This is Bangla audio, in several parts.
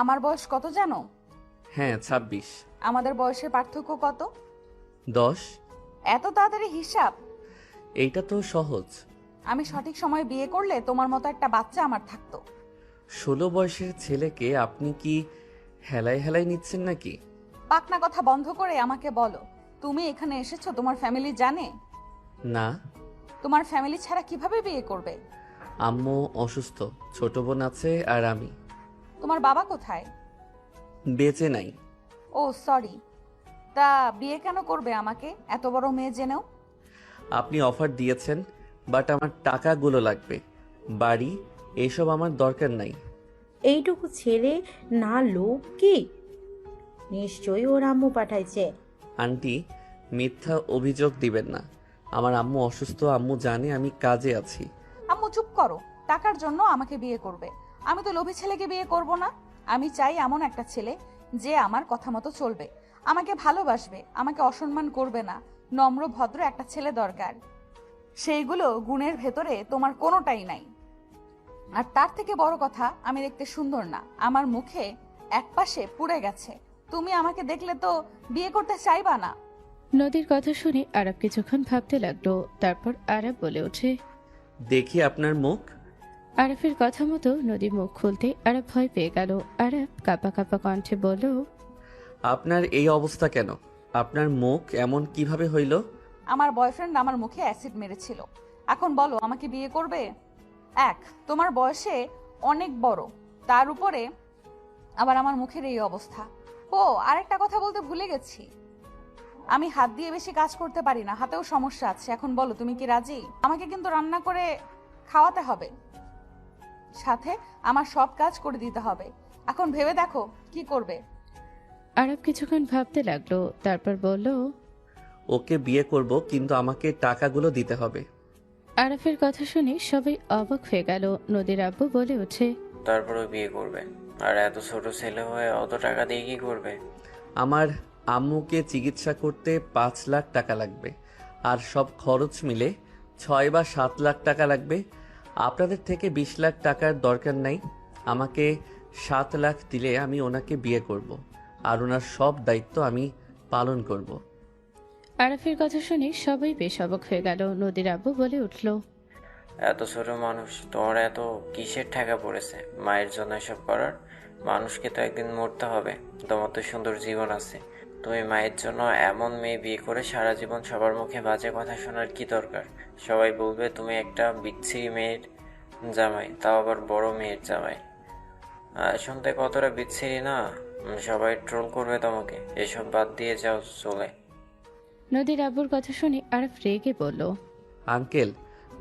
আমার বয়স কত জানো? হ্যাঁ, 26। আমাদের বয়সের পার্থক্য কত? 10। এত তাড়াতাড়ি হিসাব? এইটা তো সহজ। আমি সঠিক সময়ে বিয়ে করলে তোমার মতো একটা বাচ্চা আমার থাকতো। 16 বয়সের ছেলেকে আপনি কি হেলায় হেলায় নিচ্ছেন নাকি? পাকনা কথা বন্ধ করে আমাকে বলো, তুমি এখানে এসেছো তোমার ফ্যামিলি জানে? না। তোমার ফ্যামিলি ছাড়া কিভাবে বিয়ে করবে? আম্মু অসুস্থ, ছোট বোন আছে, আর আমি। তোমার বাবা কোথায়? বেঁচে নাই। ও সরি। তা বিয়ে কেন করবে আমাকে, এত বড় মেয়ে জেনেও? আপনি অফার দিয়েছেন, বাট আমার টাকাগুলো লাগবে। বাড়ি এসব আমার দরকার নাই। এইটুকু ছেলে না লোক কি? নিশ্চয়ই ওর আম্মু পাঠাইছে। আন্টি, মিথ্যা অভিযোগ দিবেন না। আমার আম্মু অসুস্থ, আম্মু জানে আমি কাজে আছি। আম্মু চুপ করো। টাকার জন্য আমাকে বিয়ে করবে? আমি তো লোভী ছেলেকে বিয়ে করব না। আমি চাই এমন একটা ছেলে যে আমার কথা মতো চলবে, আমাকে ভালোবাসবে, আমাকে অসম্মান করবে না। নম্র ভদ্র একটা ছেলে দরকার। সেইগুলো গুণের ভেতরে তোমার কোনোটাই নাই। আর তার থেকে বড় কথা, আমি দেখতে সুন্দর না, আমার মুখে একপাশে পুড়ে গেছে। তুমি আমাকে দেখলে তো বিয়ে করতে চাইবা না। নদীর কথা শুনে আরব কিছুক্ষণ ভাবতে লাগলো। তারপর আরব বলে ওঠে। দেখি আপনার মুখ। আরবের কথা মতো নদী মুখ খুলতে আরব ভয় পেয়ে গেল। আরব কাঁপা কাঁপা কণ্ঠে বলল, আপনার এই অবস্থা কেন? আপনার মুখ এমন কিভাবে হইল? আমার বয়ফ্রেন্ড আমার মুখে অ্যাসিড মেরেছিল। এখন বলো, আমাকে বিয়ে করবে? এক, তোমার বয়সে অনেক বড়, তার উপরে আবার আমার মুখের এই অবস্থা। ও, আরেকটা কথা বলতে ভুলে গেছি, আমি হাত দিয়ে বেশি কাজ করতে পারি না, হাতেও সমস্যা আছে। এখন বলো, তুমি কি রাজি? আমাকে কিন্তু রান্না করে খাওয়াতে হবে, সাথে আমার সব কাজ করে দিতে হবে। এখন ভেবে দেখো কি করবে। আরব কিছুক্ষণ ভাবতে লাগলো। তারপর বলল, ওকে বিয়ে করব, কিন্তু আমাকে টাকাগুলো দিতে হবে। আরবের কথা শুনে সবাই অবাক হয়ে গেল। নদীর আব্বু বলে ওঠে, তারপরেও বিয়ে করবে? আর এত ছোট ছেলে হয়ে অত টাকা দিয়ে কি করবে? আমার আম্মুকে চিকিৎসা করতে 5 লাখ টাকা লাগবে, আর সব খরচ মিলে 6 বা 7 লাখ টাকা লাগবে। আপনাদের থেকে 20 লাখ টাকার দরকার নাই। আমাকে 7 লাখ দিলে আমি ওনাকে বিয়ে করব, আর ওনার সব দায়িত্ব আমি পালন করব। আরবের কথা শুনে সবাই বেশ অবাক হয়ে গেল। নদীর আব্বু বলে উঠল, এত ছোট মানুষ, তোমার এত কিসের ঠেকা পড়েছে মায়ের জন্য এসব করার? মানুষকে তো একদিন মরতে হবে, তোমার তো সুন্দর জীবন আছে। তুমি মায়ের জন্য এমন মেয়ে বিয়ে করে সারা জীবন সবার মুখে বাজে কথা শোনার কি দরকার? সবাই বলবে তুমি একটা বিচ্ছিরি মেয়ের জামাই, তাও আবার বড় মেয়ের জামাই। শুনতে কতটা বিচ্ছিরি না? সবাই ট্রোল করবে তোমাকে। এসব বাদ দিয়ে যাও চলে। নদীর আব্বুর কথা শুনে আরব রেগে বলল, আঙ্কেল,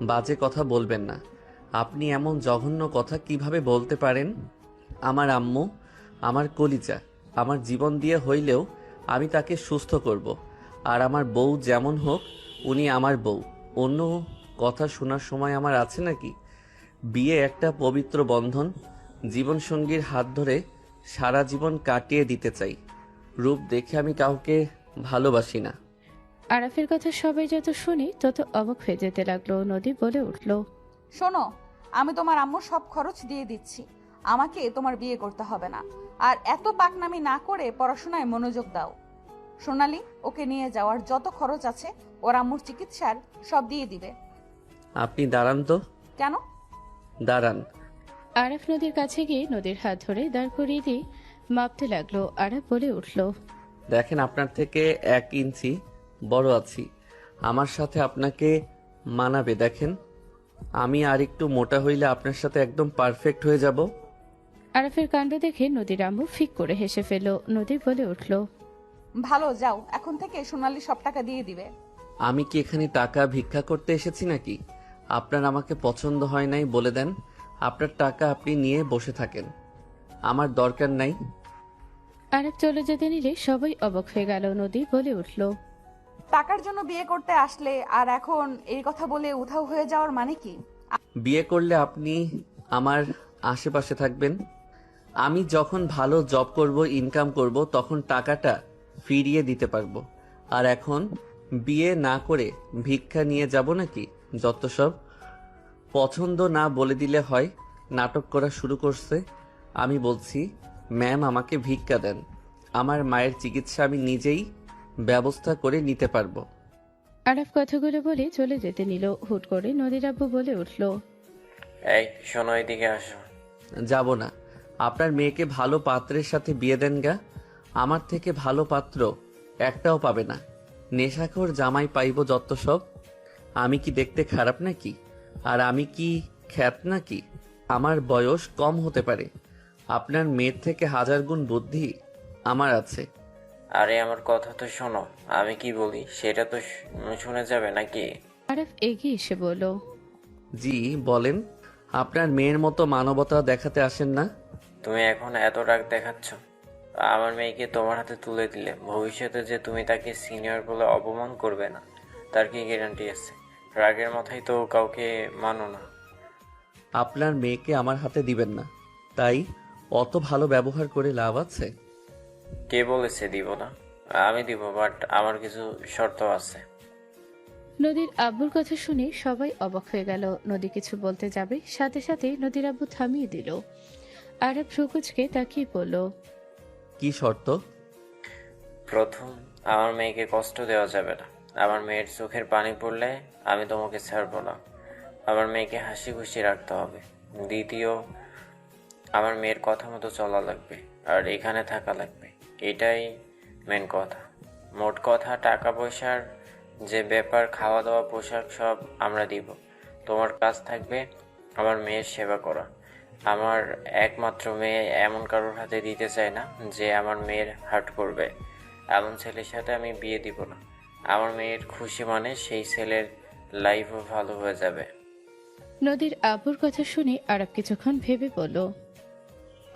বাজে কথা বলবেন না। আপনি এমন জঘন্য কথা কিভাবে বলতে পারেন? আমার আম্মু আমার কলিজা, আমার জীবন দিয়ে হইলেও আমি তাকে সুস্থ করব। আর আমার বউ যেমন হোক, উনি আমার বউ। অন্য কথা শোনার সময় আমার আছে নাকি? বিয়ে একটা পবিত্র বন্ধন, জীবনসঙ্গীর হাত ধরে সারা জীবন কাটিয়ে দিতে চাই। রূপ দেখে আমি কাউকে ভালোবাসি না। আরাফের কথা সবাই যত শুনে তত অবাক হয়ে যেতে লাগলো। নদী বলে উঠল, শোনো, আমি তোমার আম্মুর সব খরচ দিয়ে দিচ্ছি, আমাকে তোমার বিয়ে করতে হবে না। আর এত পাকনামি না করে পড়াশোনায় মনোযোগ দাও। সোনালি, ওকে নিয়ে যাওয়ার যত খরচ আছে ওর আম্মুর চিকিৎসার সব দিয়ে দিবে। আপনি দাঁড়ান তো। কেন? দাঁড়ান। আরাফ নদীর কাছে গিয়ে নদীর হাত ধরে দাঁড় করিয়ে দিয়ে মাপতে লাগলো। আরাফ বলে উঠল, দেখেন, আপনার থেকে 1 ইঞ্চি বড় আছি, আমার সাথে আপনাকে মানাবে। দেখেন, আমি আর একটু মোটা হইলে আপনার সাথে একদম পারফেক্ট হয়ে যাব। আরাফের কাণ্ড দেখে নদীর আম্মু ফিক করে হেসে ফেলল। নদী বলে উঠল, ভালো, যাও, এখন থেকে সোনালি সব টাকা দিয়ে দিবে। আমি কি এখানে টাকা ভিক্ষা করতে এসেছি নাকি? আপনার আমাকে পছন্দ হয় নাই বলে দেন, আপনার টাকা আপনি নিয়ে বসে থাকেন, আমার দরকার নাই। আরাফ চলে যেতে নিলে সবাই অবাক হয়ে গেল। নদী বলে উঠল, টাকার জন্য বিয়ে করতে আসলে আর এখন এই কথা বলে উধাও হয়ে যাওয়ার মানে কি? বিয়ে করলে আপনি আমার আশেপাশে থাকবেন। আমি যখন ভালো জব করব, ইনকাম করব, তখন টাকাটা ফিরিয়ে দিতে পারবো। আর এখন বিয়ে না করে ভিক্ষা নিয়ে যাব নাকি? যত সব। পছন্দ না বলে দিলে হয়। নাটক করা শুরু করছে। আমি বলছি, ম্যাম আমাকে ভিক্ষা দেন, আমার মায়ের চিকিৎসা আমি নিজেই ব্যবস্থা করে নিতে পারবো। আরাফ কথাগুলো বলে চলে যেতে নিল। হুট করে নদীর আব্বু বলে উঠল, এই শোনো, এদিকে আসো। যাব না। আপনার মেয়েকে ভালো পাত্রের সাথে বিয়ে দেন গা, আমার থেকে ভালো পাত্র একটাও পাবে না। নেশাখোর জামাই পাইব যত সব। আমি কি দেখতে খারাপ নাকি? আর আমি কি খ্যাত নাকি? আমার বয়স কম হতে পারে, আপনার মেয়ের থেকে 1000 গুণ বুদ্ধি আমার আছে। আরে আমার কথা তো শোনো, আমি কি বলি সেটা তো শুনে যাবে নাকি? আরাফ এগিয়ে এসে বলল, জি বলেন। আপনার মেয়ের মতো মানবতা দেখাতে আসেন না? তুমি এখন এত রাগ দেখাচ্ছ। আমার মেয়েকে তোমার হাতে তুলে দিলে ভবিষ্যতে যে তুমি তাকে সিনিয়র বলে অপমান করবে না, তার কি গ্যারান্টি আছে? রাগের মাথায় তো কাউকে মানো না। আপনার মেয়েকে আমার হাতে দিবেন না, তাই অত ভালো ব্যবহার করে লাভ আছে? কে বলেছে দিব না? আমি দিব, বাট আমার কিছু শর্ত আছে। নদীর আব্বুর কথা শুনে সবাই অবাক হয়ে গেল। নদী কিছু বলতে যাবে, সাথে সাথে নদীর আব্বু থামিয়ে দিল। আরাফ ভ্রুকুচকে তাকিয়ে পড়ল। কি শর্ত? প্রথম, আমার মেয়েকে কষ্ট দেওয়া যাবে না। আমার মেয়ের চোখের পানি পড়লে আমি তোমাকে ছাড়বো না। আমার মেয়েকে হাসি খুশি রাখতে হবে। দ্বিতীয়, আমার মেয়ের কথা মতো চলা লাগবে আর এখানে থাকা লাগবে। এটাই মেন কথা। মোট কথা, টাকা পয়সার যে ব্যাপার, খাওয়া দাওয়া, পোশাক সব আমরা দিব। তোমার কাজ থাকবে আমার মেয়ের সেবা করা। আমার একমাত্র মেয়ে এমন কারোর হাতে দিতে চাই না যে আমার মেয়ের হার্ট করবে। এমন ছেলের সাথে আমি বিয়ে দিব না। আমার মেয়ের খুশি মানে সেই ছেলের লাইফও ভালো হয়ে যাবে। নদীর আব্বুর কথা শুনে আরাফ কিছুক্ষণ ভেবে বলল,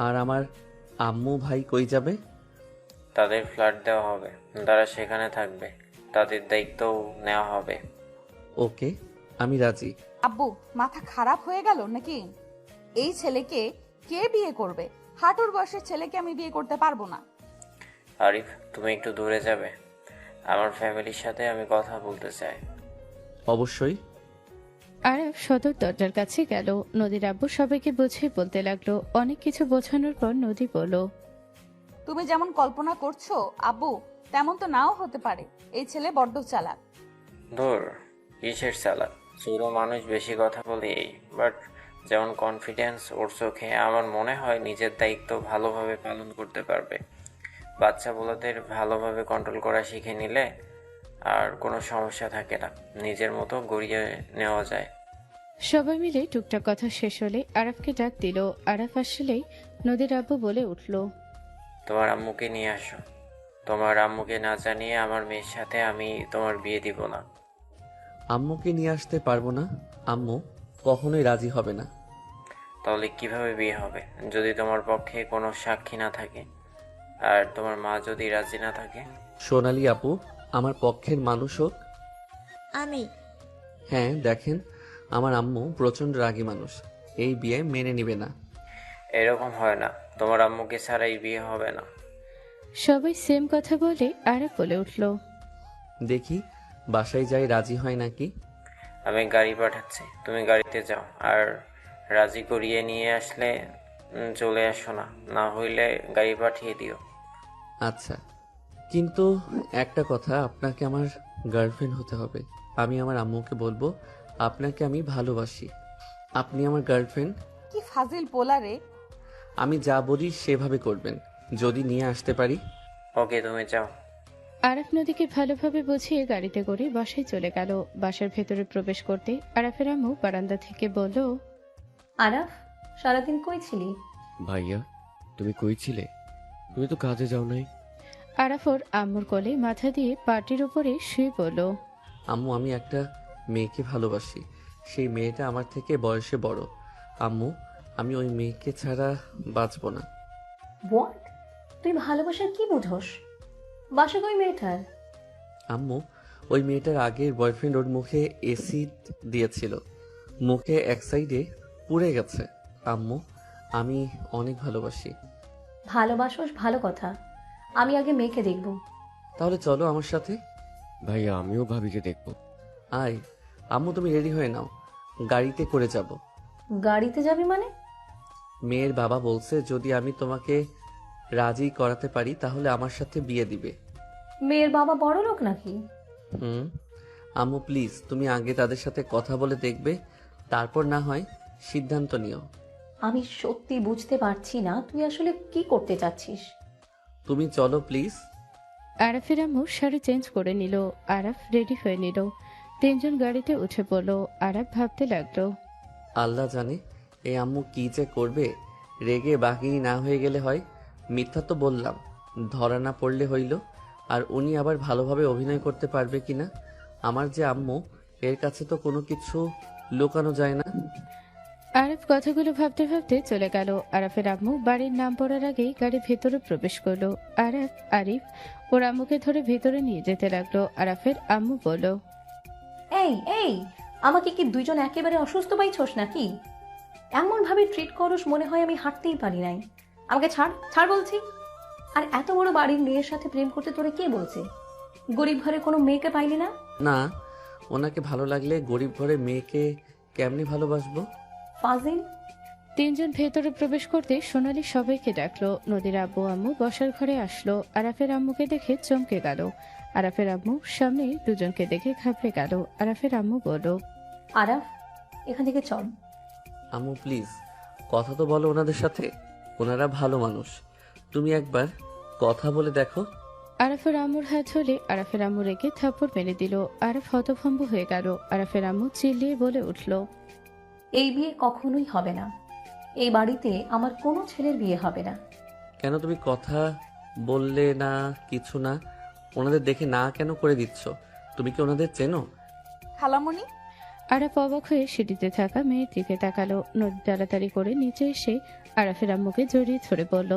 আর আমার আম্মু ভাই কই যাবে? তাদের ফ্ল্যাট দেওয়া হবে, তারা সেখানে থাকবে, তাদের দায়িত্বও নেওয়া হবে। ওকে, আমি রাজি। আব্বু মাথা খারাপ হয়ে গেল নাকি? এই ছেলেকে কে বিয়ে করবে? হাঁটুর বয়সের ছেলেকে আমি বিয়ে করতে পারবো না। আরিফ, তুমি একটু দূরে যাবে? আমার ফ্যামিলির সাথে আমি কথা বলতে চাই। অবশ্যই। আরাফ সদর দরজার কাছে গেল। নদীর আব্বু সবাইকে বুঝিয়ে বলতে লাগলো। অনেক কিছু বোঝানোর পর নদী বলল, তুমি যেমন কল্পনা করছো আব্বু, তেমন তো নাও হতে পারে। এই ছেলে বড্ড চালাক। ধুর, কিসের চালাক? ছোট মানুষ বেশি কথা বলে এই, বাট যেমন কনফিডেন্স ওর চোখে, আমার মনে হয় নিজের দায়িত্ব ভালোভাবে পালন করতে পারবে। বাচ্চা বলাদের ভালোভাবে কন্ট্রোল করা শিখে নিলে আর কোনো সমস্যা থাকে না, নিজের মতো গড়িয়ে নেওয়া যায়। সবাই মিলে টুকটাক কথা শেষ হলে আরাফকে ডাক দিল। আরাফ আসলেই নদীর আব্বু বলে উঠল, তোমার আম্মুকে নিয়ে আসো। তোমার আম্মুকে না জানিয়ে আমার মেয়ের সাথে আমি তোমার বিয়ে দিব না। আম্মুকে নিয়ে আসতে পারবো না। আম্মু কখনোই রাজি হবে না। তাহলে কিভাবে বিয়ে হবে যদি তোমার পক্ষে কোনো সাক্ষী না থাকে আর তোমার মা যদি রাজি না থাকে? সোনালি আপু আমার পক্ষের মানুষ হোক। আমি হ্যাঁ দেখেন, আমার আম্মু প্রচন্ড রাগী মানুষ, এই বিয়ে মেনে নিবে না। এরকম হয় না, তোমার আম্মুকে ছাড়াই বিয়ে হবে না। সবাই সেম কথা বলে আরাফ বলে উঠল, দেখি বাসায় যাই রাজি হয় নাকি। আমি গাড়ি পাঠাচ্ছি, তুমি গাড়িতে যাও। আর রাজি করিয়ে নিয়ে আসলে চলে আসো না, না হইলে গাড়ি পাঠিয়ে দিও। আচ্ছা, কিন্তু একটা কথা, আপনাকে আমার গার্লফ্রেন্ড হতে হবে। আমি আমার আম্মুকে বলবো আপনাকে আমি ভালোবাসি, আপনি আমার গার্লফ্রেন্ড। কি ফাজিল পোলারে। আমি যা বলি সেভাবে করবেন, যদি নিয়ে আসতে পারি। ওকে, তুমি যাও। আরাফ নদীকে ভালোভাবে বুঝিয়ে গাড়িতে করে বাসায় চলে গেল। বাসার ভেতরে প্রবেশ করতে আরাফের আম্মু বারান্দা থেকে বলল, আরাফ, সারাদিন কই ছিলি? ভাইয়া, তুমি কই ছিলে? তুমি তো কাজে যাও নাই। আরাফ ওর আম্মুর কোলে মাথা দিয়ে পাটির উপরে শুয়ে পড়ল। আম্মু আমি একটা মেয়েকে ভালোবাসি, সেই মেয়েটা আমার থেকে বয়সে বড়। আম্মু আমি ওই মেয়েকে ছাড়া বাঁচব না। হোয়াট? তুই ভালোবাসার কি বুঝোস? বাসা কই মেয়েটার? আম্মু ওই মেয়েটার আগের বয়ফ্রেন্ড ওর মুখে এসিড দিয়েছিল, মুখে এক সাইডে পুড়ে গেছে। আম্মু আমি অনেক ভালোবাসি। ভালোবাসোস ভালো কথা, আমি আগে মেয়েকে দেখব। তাহলে চলো আমার সাথে। ভাইয়া, আমিও ভাবিকে দেখবো। আয় আম্মু, তুমি রেডি হয়ে নাও, গাড়িতে করে যাব। গাড়িতে যাবি মানে? মেয়ের বাবা বলছে যদি আমি তোমাকে রাজি করাতে পারি তাহলে আমার সাথে বিয়ে দিবে। মেয়ের বাবা বড় লোক নাকি? হুম। আম্মু প্লিজ, তুমি আগে তাদের সাথে কথা বলে দেখবে, তারপর না হয় সিদ্ধান্ত নিও। আমি সত্যি বুঝতে পারছি না তুই আসলে কি করতে চাচ্ছিস। তুমি চলো প্লিজ। আরাফের আম্মু শাড়ি চেঞ্জ করে নিল। আরাফ রেডি হয়ে নিল। তিনজন গাড়িতে উঠে পড়লো। আরাফ ভাবতে লাগলো, আল্লাহ জানে এই আম্মু কি যে করবে। রেগে বাকি না হয়ে গেলে হয়। মিথ্যা তো বললাম, ধরা না পড়লে হইল। আর উনি আবার ভালোভাবে অভিনয় করতে পারবে কিনা। আমার যে আম্মু, এর কাছে তো কোনো কিছু লুকানো যায় না। আরাফ কথাগুলো ভাবতে ভাবতে চলে গেল। আরাফের আম্মু বাড়ির নাম পড়ার আগেই গাড়ি ভেতরে প্রবেশ করলো। আরিফ ওর আম্মুকে ধরে ভেতরে নিয়ে যেতে লাগলো। আরাফের আম্মু বলল, এই এই আমাকে কি দুইজন একেবারে অসুস্থ পাইছস নাকি? এমন ভাবে ট্রিট করস মনে হয় আমি হাঁটতেই পারি নাই। আমাকে ছাড় ছাড় বলছি। আর এত বড় বাড়ির মেয়ের সাথে প্রেম করতে তোরে কে বলছে? গরিব ঘরে কোনো মেয়েকে পাইলি না? না, ওনাকে ভালো লাগলে গরিব ঘরে মেয়েকে কেমনি ভালোবাসবো? ফাজিল। তিনজন ভেতরে প্রবেশ করতে সোনালি সবাইকে ডাকলো। নদীর আব্বু আম্মু বসার ঘরে আসলো। আরাফের আম্মুকে দেখে চমকে গেল। আরাফের আম্মু সামনে দুজনকে দেখে ঘাবড়ে গেল। আরাফের আম্মু বলল, আরাফ, এখান থেকে চল। আম্মু প্লিজ, কথা তো বলো ওনাদের সাথে। ওনারা ভালো মানুষ, তুমি একবার কথা বলে দেখো। আরাফের আম্মুর হাত ধরে আরাফের আম্মু রেখে থাপ্পড় মেরে দিল। আরাফ হতভম্ব হয়ে গেল। আরাফের আম্মু চিল্লিয়ে বলে উঠল, এই বিয়ে কখনোই হবে না। এই বাড়িতে আমার কোনো ছেলের বিয়ে হবে না। কেন তুমি কথা বললে না? কিছু না, ওনাদের দেখে না কেন করে দিচ্ছ? তুমি কি ওনাদের চেনো? খালামণি, আরাফ অবাক হয়ে সিঁড়িতে থাকা মেয়ের দিকে তাকালো। নদী তাড়াতাড়ি করে নিচে এসে আরাফের আম্মুকে জড়িয়ে ধরে বলল,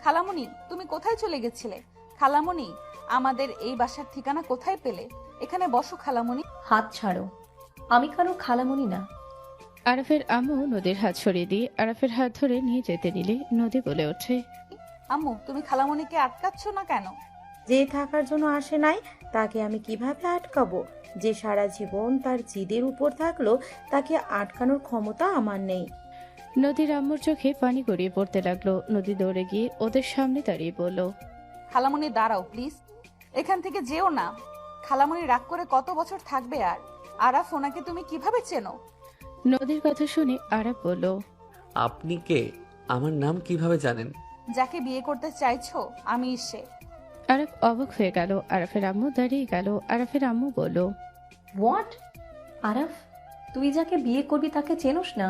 খালামণি তুমি কোথায় চলে গেছিলে? খালামণি, আমাদের এই বাসার ঠিকানা কোথায় পেলে? এখানে বসো খালামণি। হাত ছাড়ো, আমি কারো খালামণি না। আরাফের আম্মু নদীর হাত সরিয়ে দিয়ে আরাফের হাত ধরে নিয়ে যেতে নিলে নদী বলে ওঠে, আম্মু তুমি খালামণিকে আটকাচ্ছ না কেন? যে থাকার জন্য আসে নাই তাকে আমি কিভাবে আটকাবো? যে সারা জীবন তার জিদের উপর থাকলো, তাকে আটকানোর ক্ষমতা আমার নেই। নদীর আম্মুর চোখে পানি গড়িয়ে পড়তে লাগলো। নদী দৌড়ে গিয়ে ওদের সামনে দাঁড়িয়ে বলল, খালামণি দাঁড়াও প্লিজ, এখান থেকে যেও না। খালামণি রাগ করে কত বছর থাকবে? আর আরাফ ওনাকে তুমি কিভাবে চেনো? নদীর কথা শুনে আরাফ বলল, আপনি কে? আমার নাম কিভাবে জানেন? যাকে বিয়ে করতে চাইছো আমি সে। আরাফ অবাক হয়ে গেল। আরাফের আম্মু দাঁড়িয়ে গেল। আরাফের আম্মু বলল, হোয়াট? আরাফ, তুই যাকে বিয়ে করবি তাকে চেনোস না?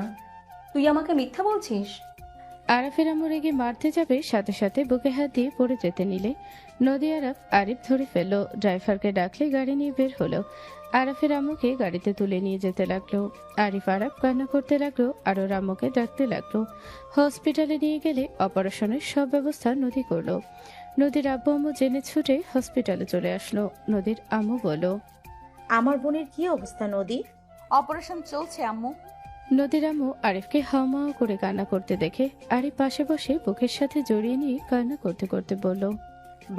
তুই আমাকে মিথ্যা বলছিস? আরাফের আম্মু রেগে মারতে যাবে, সাথে সাথে বুকে হাত দিয়ে পড়ে যেতে নিলে নদী আরিফ ধরে ফেললো। ড্রাইভারকে ডাকলে গাড়ি নিয়ে বের হলো। আরাফের আম্মুকে গাড়িতে তুলে নিয়ে যেতে লাগলো। আরিফ কান্না করতে লাগলো আর ওর আম্মুকে ডাকতে লাগলো। হসপিটালে নিয়ে গেলে অপারেশনের সব ব্যবস্থা নদী করলো। নদীর আব্বু আম্মু জেনে ছুটে হসপিটালে চলে আসলো। নদীর আম্মু বলল, আমার বোনের কি অবস্থা নদী? অপারেশন চলছে আম্মু। নদীর আম্মু আরিফকে হাওমাও করে কান্না করতে দেখে আরিফ পাশে বসে বুকের সাথে জড়িয়ে নিয়ে কান্না করতে করতে বলল,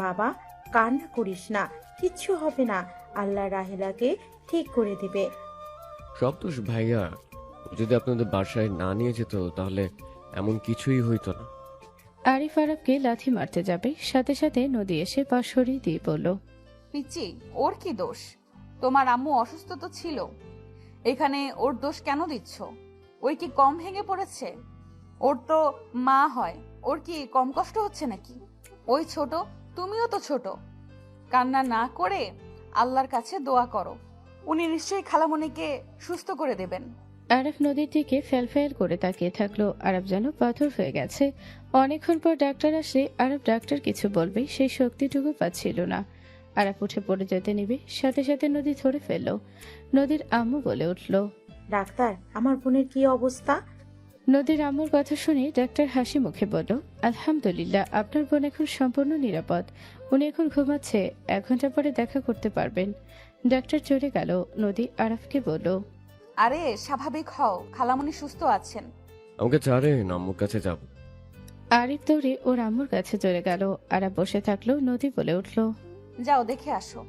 বাবা, কান্না করিস না, কিচ্ছু হবে না। আল্লাহ রাহেলাকে ঠিক করে দিবে। সব দোষ ভাইয়া। ও যদি আপনাদের বাসায় না নিয়ে যেত তাহলে এমন কিছুই হইতো না। আরিফ আরাফকে লাথি মারতে যাবে, সাথে সাথে নদী এসে পা সরিয়ে দিয়ে বলল, পিচি, ওর কি দোষ? তোমার আম্মু অসুস্থ তো ছিল, এখানে ওর দোষ কেন দিচ্ছ? ওই কি কম ভেঙে পড়েছে? ওর তো মা হয়, ওর কি কম কষ্ট হচ্ছে নাকি? ওই ছোট, তুমিও তো ছোট। কান্না না করে আল্লাহর কাছে দোয়া করো, উনি নিশ্চয়ই খালামণিকে সুস্থ করে দেবেন। আরাফ নদীর দিকে ফ্যাল করে তাকিয়ে থাকলো। আরাফ যেন পাথর হয়ে গেছে। অনেকক্ষণ পর ডাক্তার আসলে আরাফ ডাক্তার কিছু বলবে সেই শক্তিটুকু পাচ্ছিল না। আরাফ উঠে পড়ে যেতে নিবে, সাথে সাথে নদী ধরে ফেললো। নদীর আম্মু বলে উঠল, ডাক্তার, আমার বোনের কি অবস্থা? নদীর আম্মুর কথা শুনে ডাক্তার হাসি মুখে বলল, আলহামদুলিল্লাহ, আপনার বোন এখন সম্পূর্ণ নিরাপদ। উনি এখন ঘুমাচ্ছে, 1 ঘন্টা পরে দেখা করতে পারবেন। ডাক্তার চলে গেল। নদী আরাফকে বলল, আরে স্বাভাবিক হও, খালামণি সুস্থ আছেন। আমাকে ছাড়েন, আম্মুর কাছে যাব। আরিফ দৌড়ে ওর আম্মুর কাছে চলে গেল। আরাফ বসে থাকলো। নদী বলে উঠল, যাও দেখে আসো।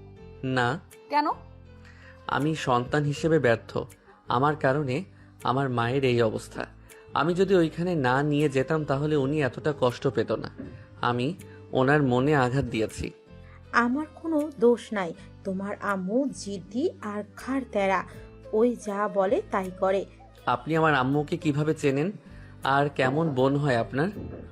না, কেন? আমি সন্তান হিসেবে ব্যর্থ। আমার কারণে আমার মায়ের এই অবস্থা। আমি যদি ওইখানে না নিয়ে যেতাম তাহলে উনি এতটা কষ্ট পেত না। আমি ওনার মনে আঘাত দিয়েছি। আমার কোনো দোষ নাই। তোমার আম্মু জিদ্দি আর খাড় তেরা, ওই যা বলে তাই করে। আপনি আমার আম্মুকে কিভাবে চেনেন আর কেমন বোন হয় আপনার?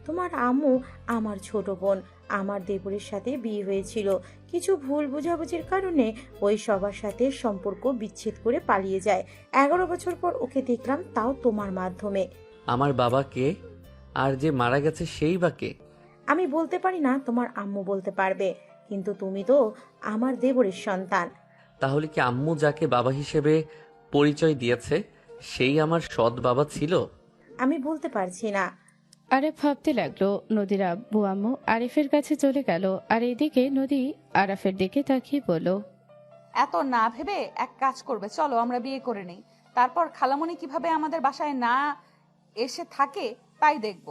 তোমার আম্মু আমার ছোট বোন। আমার দেবরের সাথে বিয়ে হয়েছিল, কিছু ভুল বোঝাবুঝির কারণে ওই সবার সাথে সম্পর্ক বিচ্ছেদ করে পালিয়ে যায়। 11 বছর পর ওকে দেখলাম, তাও তোমার মাধ্যমে। আমার বাবা কে আর যে মারা গেছে সেই বা কে? আমি বলতে পারি না, তোমার আম্মু বলতে পারবে। কিন্তু তুমি তো আমার দেবরের সন্তান। তাহলে কি আম্মু যাকে বাবা হিসেবে পরিচয় দিয়েছে সেই আমার সৎ বাবা ছিল? আমি বলতে পারছি না। আরিফ ভাবতে লাগলো। নদীর আব্বু আম্মু আরিফের কাছে চলে গেল, আর এদিকে নদী আরাফের দিকে তাকিয়ে বলল, এত না ভেবে এক কাজ করবে, চলো আমরা বিয়ে করে নেই। তারপর খালামণি কিভাবে আমাদের বাসায় না এসে থাকে তাই দেখব।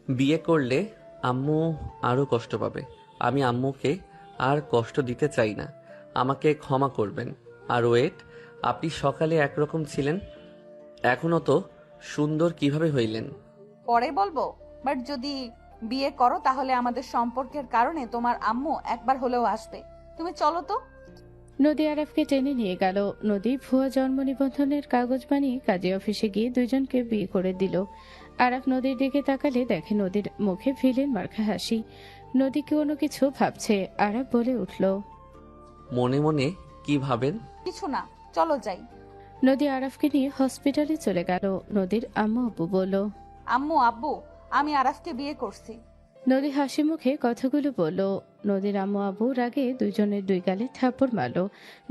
বিয়ে করলে আম্মু আরো কষ্ট পাবে। আমি আম্মুকে আর কষ্ট দিতে চাই না। আমাকে ক্ষমা করবেন। আর ওয়েট, আপনি সকালে একরকম ছিলেন, এখনো তো সুন্দর কিভাবে হইলেন? পরে বলবো, বাট যদি বিয়ে করো তাহলে আমাদের সম্পর্কের কারণে তোমার আম্মু একবার হলেও আসবে। তুমি চলো তো। নদী আরাফকে টেনে নিয়ে গেল। নদী ভুয়া জন্ম নিবন্ধনের কাগজ বানিয়ে কাজী অফিসে গিয়ে দুইজনকে বিয়ে করে দিল। আরাফ নদীর দিকে তাকালে দেখে নদীর মুখে ভিলেন মার্কা হাসি। নদী কোনো কিছু ভাবছে। আরাফ বলে উঠল, মনে মনে কি ভাবেন? কিছু না, চলো যাই। নদী আরাফকে নিয়ে হসপিটালে চলে গেল। নদীর আম্মু আব্বু বলল, আম্মু আব্বু, আমি আরাফকে বিয়ে করছি। নদী হাসি মুখে কথাগুলো বলল। নদীর আম্মু আব্বু রাগে দুইজনের দুই গালে থাপ্পড় মারল।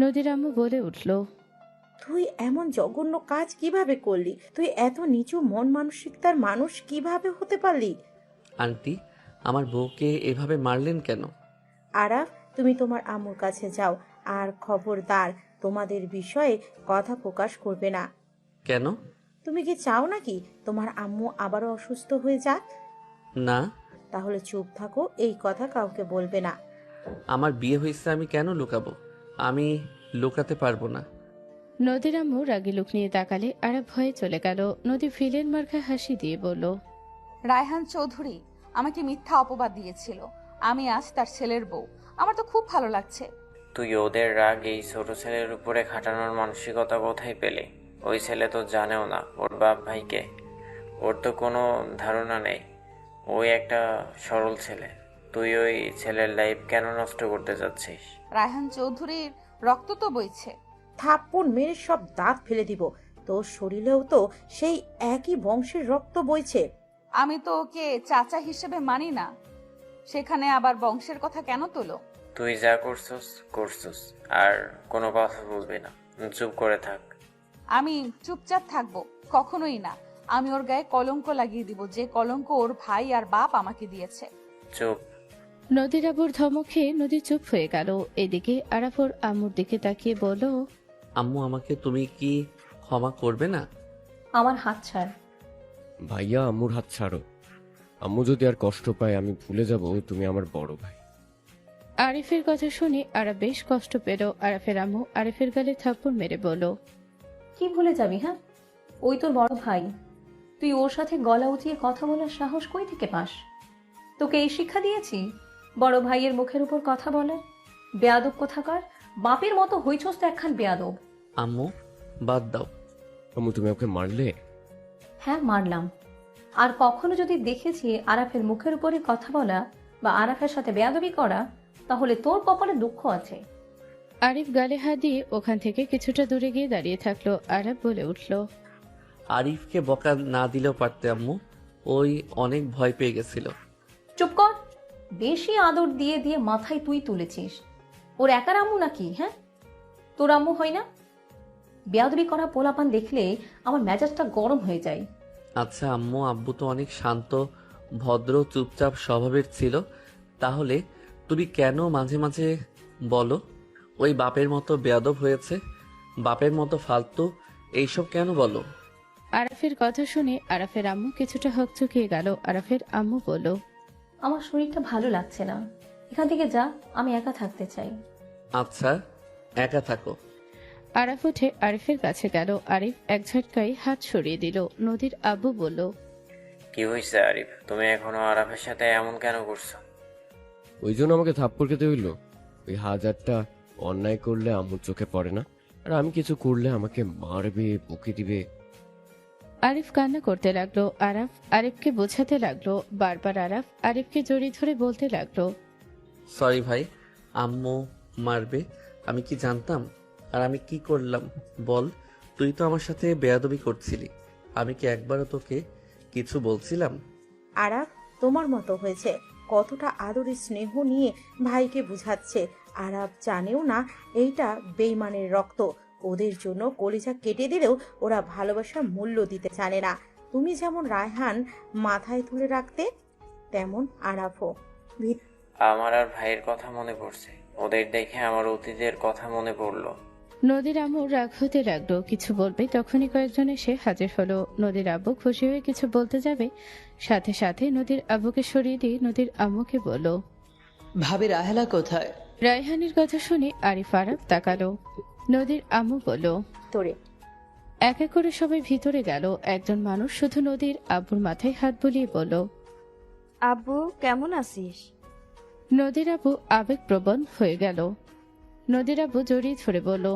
নদীর আম্মু বলে উঠল, তুই এমন জঘন্য কাজ কিভাবে করলি? তুই এত নিচু মন মানসিকতার মানুষ কিভাবে হতে পারলি? আন্টি, আমার বউকে এভাবে মারলেন কেন? আরাফ, তুমি তোমার আম্মুর কাছে যাও, আর খবরদার তোমাদের বিষয়ে কথা প্রকাশ করবে না। কেন? তুমি কি চাও নাকি তোমার আম্মু আবারও অসুস্থ হয়ে যাক? না, তাহলে চুপ থাকো, এই কথা কাউকে বলবে না। আমার বিয়ে হয়েছে, আমি কেন লুকাবো? আমি লুকাতে পারবো না। নদীর আম্মু রাগী লুক নিয়ে তাকালে আরাফ ভয়ে চলে গেল। নদী ভিলেন মার্কা হাসি দিয়ে বলল, রায়হান চৌধুরী আমাকে মিথ্যা অপবাদ দিয়েছিল। আমি আজ তার ছেলের বউ। আমার তো খুব ভালো লাগছে। তুই ওদের রাগ এই ছোট ছেলের উপরে খাটানোর মানসিকতা কোথায় পেলে? ওই ছেলে তো জানেও না ওর বাপ ভাইকে। ওর তো কোনো ধারণা নেই। ওই একটা সরল ছেলে। তুই ওই ছেলের লাইফ কেন নষ্ট করতে যাচ্ছিস? রায়হান চৌধুরীর রক্ত তো বইছে। থাপ্পড় মেরে সব দাঁত ফেলে দিব। তোর শরীরেও তো সেই একই বংশের রক্ত বইছে। আমি তো ওকে চাচা হিসেবে মানি না, সেখানে আবার বংশের কথা কেন তোলো? তুই যা করছস করছস, আর কোনো কথা বলবি না, চুপ করে থাক। আমি চুপচাপ থাকবো? কখনোই না। আমি ওর গায়ে কলঙ্ক লাগিয়ে দিব, যে কলঙ্ক ওর ভাই আর বাপ আমাকে দিয়েছে। চুপ। নদীর আব্বুর ধমক খেয়ে নদী চুপ হয়ে গেল। এদিকে আরাফ ওর আম্মুর দিকে তাকিয়ে বলল, আম্মু, আমাকে তুমি কি ক্ষমা করবে না? আমার হাত ছাড়। ভাইয়া, আম্মুর হাত ছাড়ো। আম্মু যদি আর কষ্ট পায় আমি ভুলে যাব তুমি আমার বড় ভাই। আরিফের কথা শুনে আরাফ বেশ কষ্ট পেল। আরাফের আম্মু আরিফের গালে থাপ্পড় মেরে বলল, কি ভুলে যাবি? হ্যাঁ, ওই তোর বড় ভাই। তুই ওর সাথে গলা উঁচিয়ে কথা বলার সাহস কই থেকে পাস? তোকে এই শিক্ষা দিয়েছি বড় ভাইয়ের মুখের উপর কথা বলার? বেয়াদব কোথাকার, বাপের মতো হইছস তো একখান বেয়াদব। আম্মু, বাদ দাও। আম্মু, তুমি ওকে মারলে? হ্যাঁ, মারলাম। আর কখনো যদি দেখেছি আরাফের মুখের উপরে কথা বলা বা আরাফের সাথে বেয়াদবি করা, তাহলে তোর কপালে দুঃখ আছে। আরিফ গালে হাত দিয়ে ওখান থেকে কিছুটা দূরে গিয়ে দাঁড়িয়ে থাকলো। আরাফ বলে উঠল, আরিফকে বকা না দিলেও পারতে আম্মু, ওই অনেক ভয় পেয়ে গেছিল। চুপ কর। বেশি আদর দিয়ে দিয়ে মাথায় তুই তুলেছিস। ওর একার আম্মু নাকি? হ্যাঁ, তোর আম্মু হয় না? বেয়াদবি করা পোলাপান দেখলে আমার মেজাজটা গরম হয়ে যায়। আচ্ছা আম্মু, আব্বু তো অনেক শান্ত, ভদ্র, চুপচাপ স্বভাবের ছিল। তাহলে তুমি কেন মাঝে মাঝে বলো ওই বাপের মতো বেয়াদব হয়েছে, বাপের মতো ফালতু, এইসব কেন বলো? আরাফের কথা শুনে আরাফের আম্মু কিছুটা হকচকিয়ে গেল। আরাফের আম্মু বলল, আমার শরীরটা ভালো লাগছে না, এখান থেকে যা, আমি একা থাকতে চাই। আচ্ছা, একা থাকো। আরাফ উঠে আরিফের কাছে গেল। আরিফ এক ঝটকায় হাত সরিয়ে দিল। নদীর আব্বু বলল, কি হয়েছে আরিফ? তুমি এখনো আরাফের সাথে এমন কেন করছো? ওই জন্য আমাকে থাপ্পড় খেতে হইলো? ওই হাজারটা অন্যায় করলে আম্মুর চোখে পড়ে না, আর আমি কিছু করলে আমাকে মারবে, বকে দিবে। আরিফ কান্না করতে লাগলো। আরাফ আরিফকে বোঝাতে লাগলো। বারবার আরাফ আরিফকে জড়িয়ে ধরে বলতে লাগলো, সরি ভাই, আম্মু মারবে, আমি কি জানতাম? আর আমি কি করলাম বল? তুই তো আমার সাথে বেয়াদবি করছিলি, আমি কি একবারও তোকে কিছু বলছিলাম? আরাফ তোমার মতো হয়েছে, কতটা আদরের স্নেহ নিয়ে ভাইকে বুঝাচ্ছে। আরাফ জানেও না এইটা বেইমানের রক্ত। ওদের জন্য কলিজা কেটে দিলেও ওরা ভালোবাসার মূল্য দিতে জানে না। তুমি যেমন রায়হান মাথায় তুলে রাখতে, তেমন আরাফও। আমার আর ভাইয়ের কথা মনে পড়ছে, ওদের দেখে আমার অতীতের কথা মনে পড়লো। নদীর আম্মু রাগ হতে লাগলো। কিছু বলবে তখনই কয়েকজন এসে হাজির হলো। নদীর আব্বু খুশি হয়ে কিছু বলতে যাবে, সাথে সাথে নদীর আব্বুকে সরিয়ে দিয়ে নদীর আম্মুকে বলল, ভাবি রাহেলা কোথায়? রায়হানের কথা শুনে আরিফ আরাফ তাকালো। নদীর আম্মু বলল, তোরে এক এক করে সবাই ভিতরে গেল। একজন মানুষ শুধু নদীর আব্বুর মাথায় হাত বুলিয়ে বলল, আব্বু কেমন আছিস? নদীর আব্বু আবেগপ্রবণ হয়ে গেল। নদীর আব্বু জড়িয়ে ধরে বলল,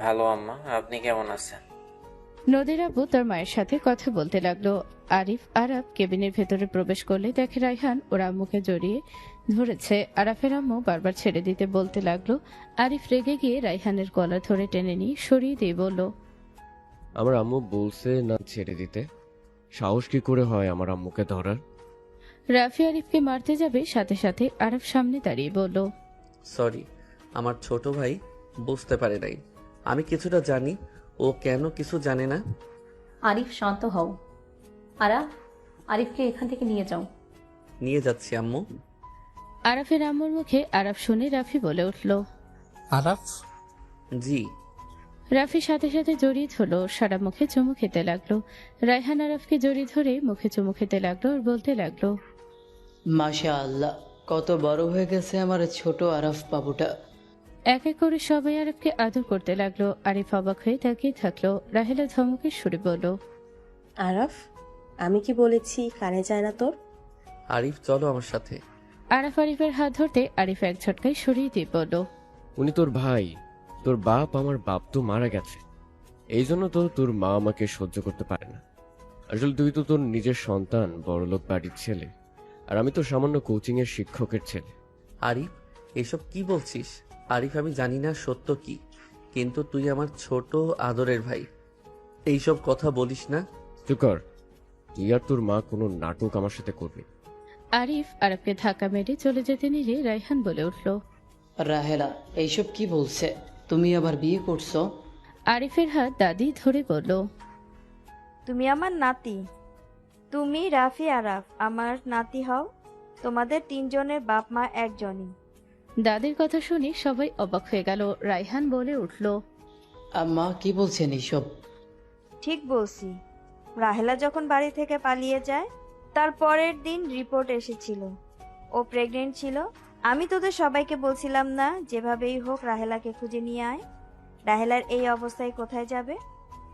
ভালো আম্মা, আপনি কেমন আছেন? নদীর আব্বু তার মায়ের সাথে কথা বলতে লাগলো। আরিফ আরাফ কেবিনের ভেতরে প্রবেশ করলে দেখে রায়হান ওর আম্মুকে জড়িয়ে ধরেছে। আরাফের আম্মু বারবার ছেড়ে দিতে বলতে লাগলো। আরিফ রেগে গিয়ে রায়হানের গলা ধরে টেনে নিয়ে সরিয়ে দিয়ে বলল, আমার আম্মু বলছে না ছেড়ে দিতে। সাহস কি করে হয় আমার আম্মুকে ধরার? রাফি আরিফকে মারতে যাবে, সাথে সাথে আরাফ সামনে দাঁড়িয়ে বলল, সরি, আমার ছোট ভাই বুঝতে পারে নাই। আমি কিছুটা জানি, ও কেন কিছু জানে না। আরিফ শান্ত হও। আরিফকে এখান থেকে নিয়ে যাও। নিয়ে যাচ্ছি আম্মু। আরাফের আম্মুর মুখে আরাফ শুনে রাফি বলে উঠল, আরাফ? জি। রাফি সাথে সাথে জড়িয়ে ধরল, সারা মুখে চুমু খেতে লাগলো। রায়হান আরাফকে জড়িয়ে ধরে মুখে চুমু খেতে লাগলো আর বলতে লাগলো, মাশা আল্লাহ, কত বড় হয়ে গেছে আমার ছোট আরাফ বাবুটা। এক এক করে সবাই আরিফকে আদর করতে লাগলো। আরিফ অবাক হয়ে তাকিয়ে থাকলো। রাহেলা ধমকের সুরে বলল, আরাফ, আমি কি বলেছি কানে যায় না তোর? আরিফ চলো আমার সাথে। আরাফ আরিফের হাত ধরতে আরিফ এক ঝটকায় সরিয়ে দিয়ে বলল, উনি তোর ভাই, তোর বাপ। আমার বাপ তো মারা গেছে, এই জন্য তো তোর মা আমাকে সহ্য করতে পারে না। আসলে তুই তো তোর নিজের সন্তান, বড়লোক বাড়ির ছেলে, আর আমি তো সামান্য কোচিং এর শিক্ষকের ছেলে। আরিফ, এসব কি বলছিস? আরিফ, আমি জানি না সত্য কি, কিন্তু তুই আমার ছোট আদরের ভাই, এইসব কথা বলিস না। চুপ কর, তুই আর তোর মা কোনো নাটক আমার সাথে করবি। আরিফ আরাফকে ধাক্কা মেরে চলে যেতে নিলে রায়হান বলে উঠল, রাহেলা এইসব কি বলছে? তুমি আবার বিয়ে করছো? আরিফের হাত দাদি ধরে বলল, তুমি আমার নাতি। তুমি রাফি আরাফ আমার নাতি হও। তোমাদের তিনজনের বাপ মা একজনই। দাদির কথা শুনে সবাই অবাক হয়ে গেল। রায়হান বলে উঠল, আম্মা কি বলছেন এইসব? ঠিক বলছি। রাহেলা যখন বাড়ি থেকে পালিয়ে যায়, তার পরের দিন রিপোর্ট এসেছিল ও প্রেগনেন্ট ছিল। আমি তোদের সবাইকে বলছিলাম না যেভাবেই হোক রাহেলাকে খুঁজে নিয়ে আয়। রাহেলার এই অবস্থায় কোথায় যাবে?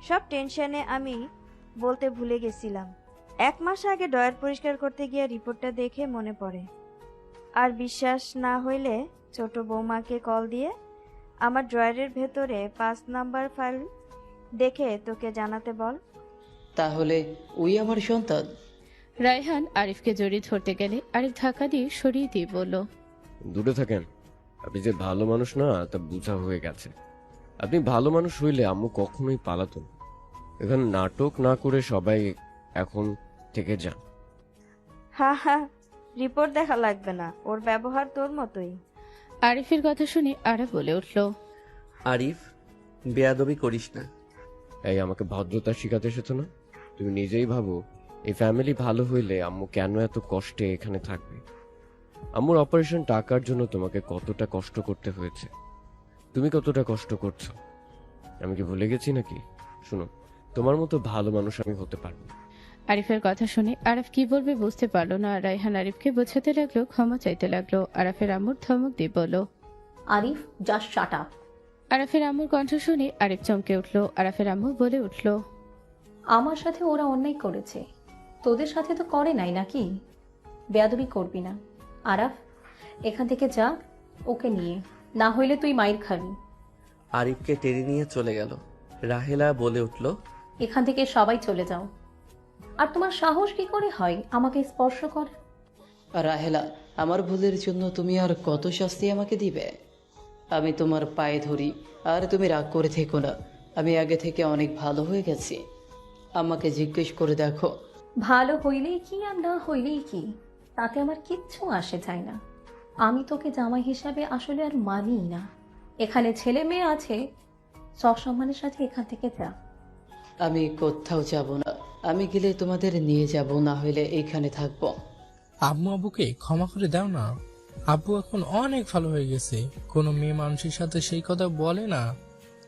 সব টেনশনে আমি বলতে ভুলে গেছিলাম। 1 মাস আগে ড্রয়ার পরিষ্কার করতে গিয়ে রিপোর্টটা দেখে মনে পড়ে। আর বিশ্বাস না হইলে ছোট বৌমাকে কল দিয়ে আমার ড্রয়ারের ভেতরে 5 নাম্বার ফাইল দেখে তোকে জানাতে বল। তাহলে ওই আমার সন্তান? রায়হান আরিফকে জড়িয়ে ধরতে গেলে আরিফ ধাক্কা দিয়ে সরিয়ে দিয়ে বলল, দূরে থাকেন, আপনি যে ভালো মানুষ না তা বোঝা হয়ে গেছে। আপনি ভালো মানুষ হইলে আম্মু কখনোই পালাতো না। এখানে নাটক না করে সবাই এখন থেকে যান। হা হা, রিপোর্ট দেখা লাগবে না, ওর ব্যবহার তোর মতোই। আরিফের কথা শুনে আরাফ বলে উঠল, আরিফ, বেয়াদবি করিস না। এই আমাকে ভদ্রতা শিখাতে এসেছো না? তুমি নিজেই ভাবো, এই ফ্যামিলি ভালো হইলে আম্মু কেন এত কষ্টে এখানে থাকবে? আম্মুর অপারেশন টাকার জন্য তোমাকে কতটা কষ্ট করতে হয়েছে, তুমি কতটা কষ্ট করছো আমি কি ভুলে গেছি নাকি? শুনো, তোমার মতো ভালো মানুষ আমি হতে পারবো না। আরিফের কথা শুনে আরাফ কি বলবে বুঝতে পারলো না। রায়হান আরিফকে বোঝাতে লাগলো, ক্ষমা চাইতে লাগলো। আরাফের আম্মুর ধমক দিয়ে বলল, আরিফ জাস্ট শাট আপ। আরাফের আম্মুর কণ্ঠ শুনে আরিফ চমকে উঠল। আরাফের আম্মু বলে উঠল, আমার সাথে ওরা অন্যায় করেছে, তোদের সাথে তো করে নাই নাকি? বেয়াদবি করবি না। আরাফ, এখান থেকে যা ওকে নিয়ে, না হইলে তুই মাইর খাবি। আরিফকে টেনে নিয়ে চলে গেল। রাহেলা বলে উঠল, এখান থেকে সবাই চলে যাও। আর তোমার সাহস কি করে হয় আমাকে স্পর্শ করে? রাহেলা, আমার ভুলের জন্য তুমি আর কত শাস্তি আমাকে দিবে? আমি তোমার পায়ে ধরি, আর তুমি রাগ করে থেকো না। আমি আগে থেকে অনেক ভালো হয়ে গেছি। আমাকে জিজ্ঞেস করে দেখো। ভালো হইলেই কি আর না হইলেই কি, তাতে আমার কিচ্ছু আসে যায় না। আমি তোকে জামাই হিসাবে আসলে আর মানিই না। এখানে ছেলে মেয়ে আছে, সসম্মানের সাথে এখান থেকে যা। আমি কোথাও যাব না। আমি গেলে তোমাদের নিয়ে যাব, না হলে এইখানে থাকবো। আম্মু আব্বুকে ক্ষমা করে দাও না। আব্বু এখন অনেক ভালো হয়ে গেছে, কোনো মেয়ে মানুষের সাথে সেই কথা বলে না।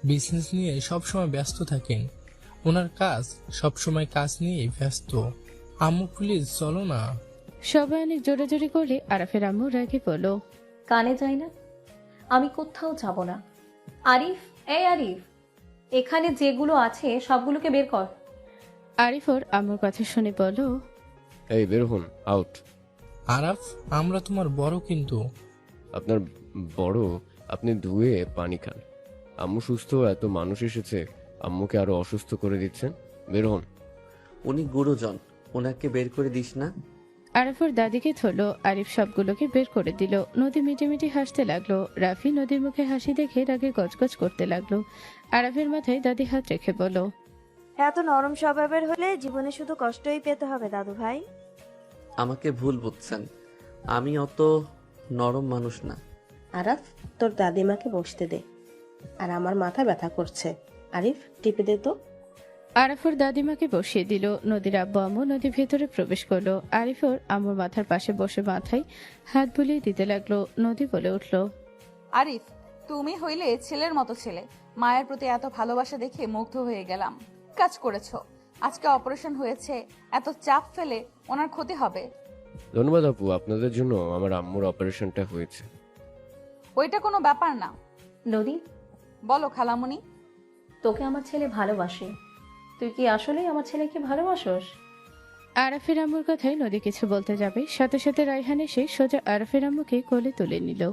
বিজনেস নিয়ে সবসময় ব্যস্ত থাকেন, ওনার কাজ সবসময় কাজ নিয়ে ব্যস্ত। আম্মু প্লিজ চলো না। সবাই অনেক জোরাজোরি করলে আরাফের আম্মু রেগে বলল, কানে যাই না, আমি কোথাও যাব না। আরিফ, এই আরিফ, এখানে যেগুলো আছে সবগুলোকে বের কর। আরিফ ওর আম্মুর কথা শুনে বলল, এই বের হন, আউট। আরাফ, আমরা তোমার বড় কিন্তু। আপনার বড়? আপনি ধুয়ে পানি খান। আম্মু সুস্থ, এত মানুষ এসেছে, আম্মুকে আরো অসুস্থ করে দিচ্ছেন। বের হন। উনি গুরুজন, ওনাকে বের করে দিস না। আরাফ ওর দাদিকে ধরলো। আরিফ সবগুলোকে বের করে দিল। নদী মিটিমিটি হাসতে লাগলো। রাফি নদীর মুখে হাসি দেখে রাগে গজগজ করতে লাগলো। আরাফের মাথায় দাদি হাত রেখে বলল, এত নরম স্বভাবের হলে জীবনে শুধু কষ্টই পেতে হবে দাদু ভাই। আমাকে ভুল বুঝছেন, আমি অত নরম মানুষ না। আরাফ, তোর দাদিমাকে বসতে দে। আর আমার মাথা ব্যথা করছে। আরিফ, টিপে দে তো। আরাফ ওর দাদিমাকে বসিয়ে দিল। নদীর আব্বু আম্মু নদীর ভেতরে প্রবেশ করলো। আরিফ ওর আম্মুর মাথার পাশে বসে মাথায় হাত বুলিয়ে দিতে লাগলো। নদী বলে উঠল, আরিফ, তুমি হইলে ছেলের মতো ছেলে। মায়ের প্রতি এত ভালোবাসা দেখে মুগ্ধ হয়ে গেলাম। কাজ করেছো, আজকে অপারেশন হয়েছে, এত চাপ ফেলে ওনার ক্ষতি হবে। ধন্যবাদ আপু, আপনাদের জন্য আমার আম্মুর অপারেশনটা হয়েছে। ওইটা কোনো ব্যাপার না। নদী, বলো খালামুনি। তোকে আমার ছেলে ভালোবাসে। তুই কি আসলেই আমার ছেলেকে ভালোবাসোস? আরাফের আম্মুর কথায় নদী কিছু বলতে যাবে, সাথে সাথে রায়হান এসে সোজা আরাফের আম্মুকে কোলে তুলে নিল।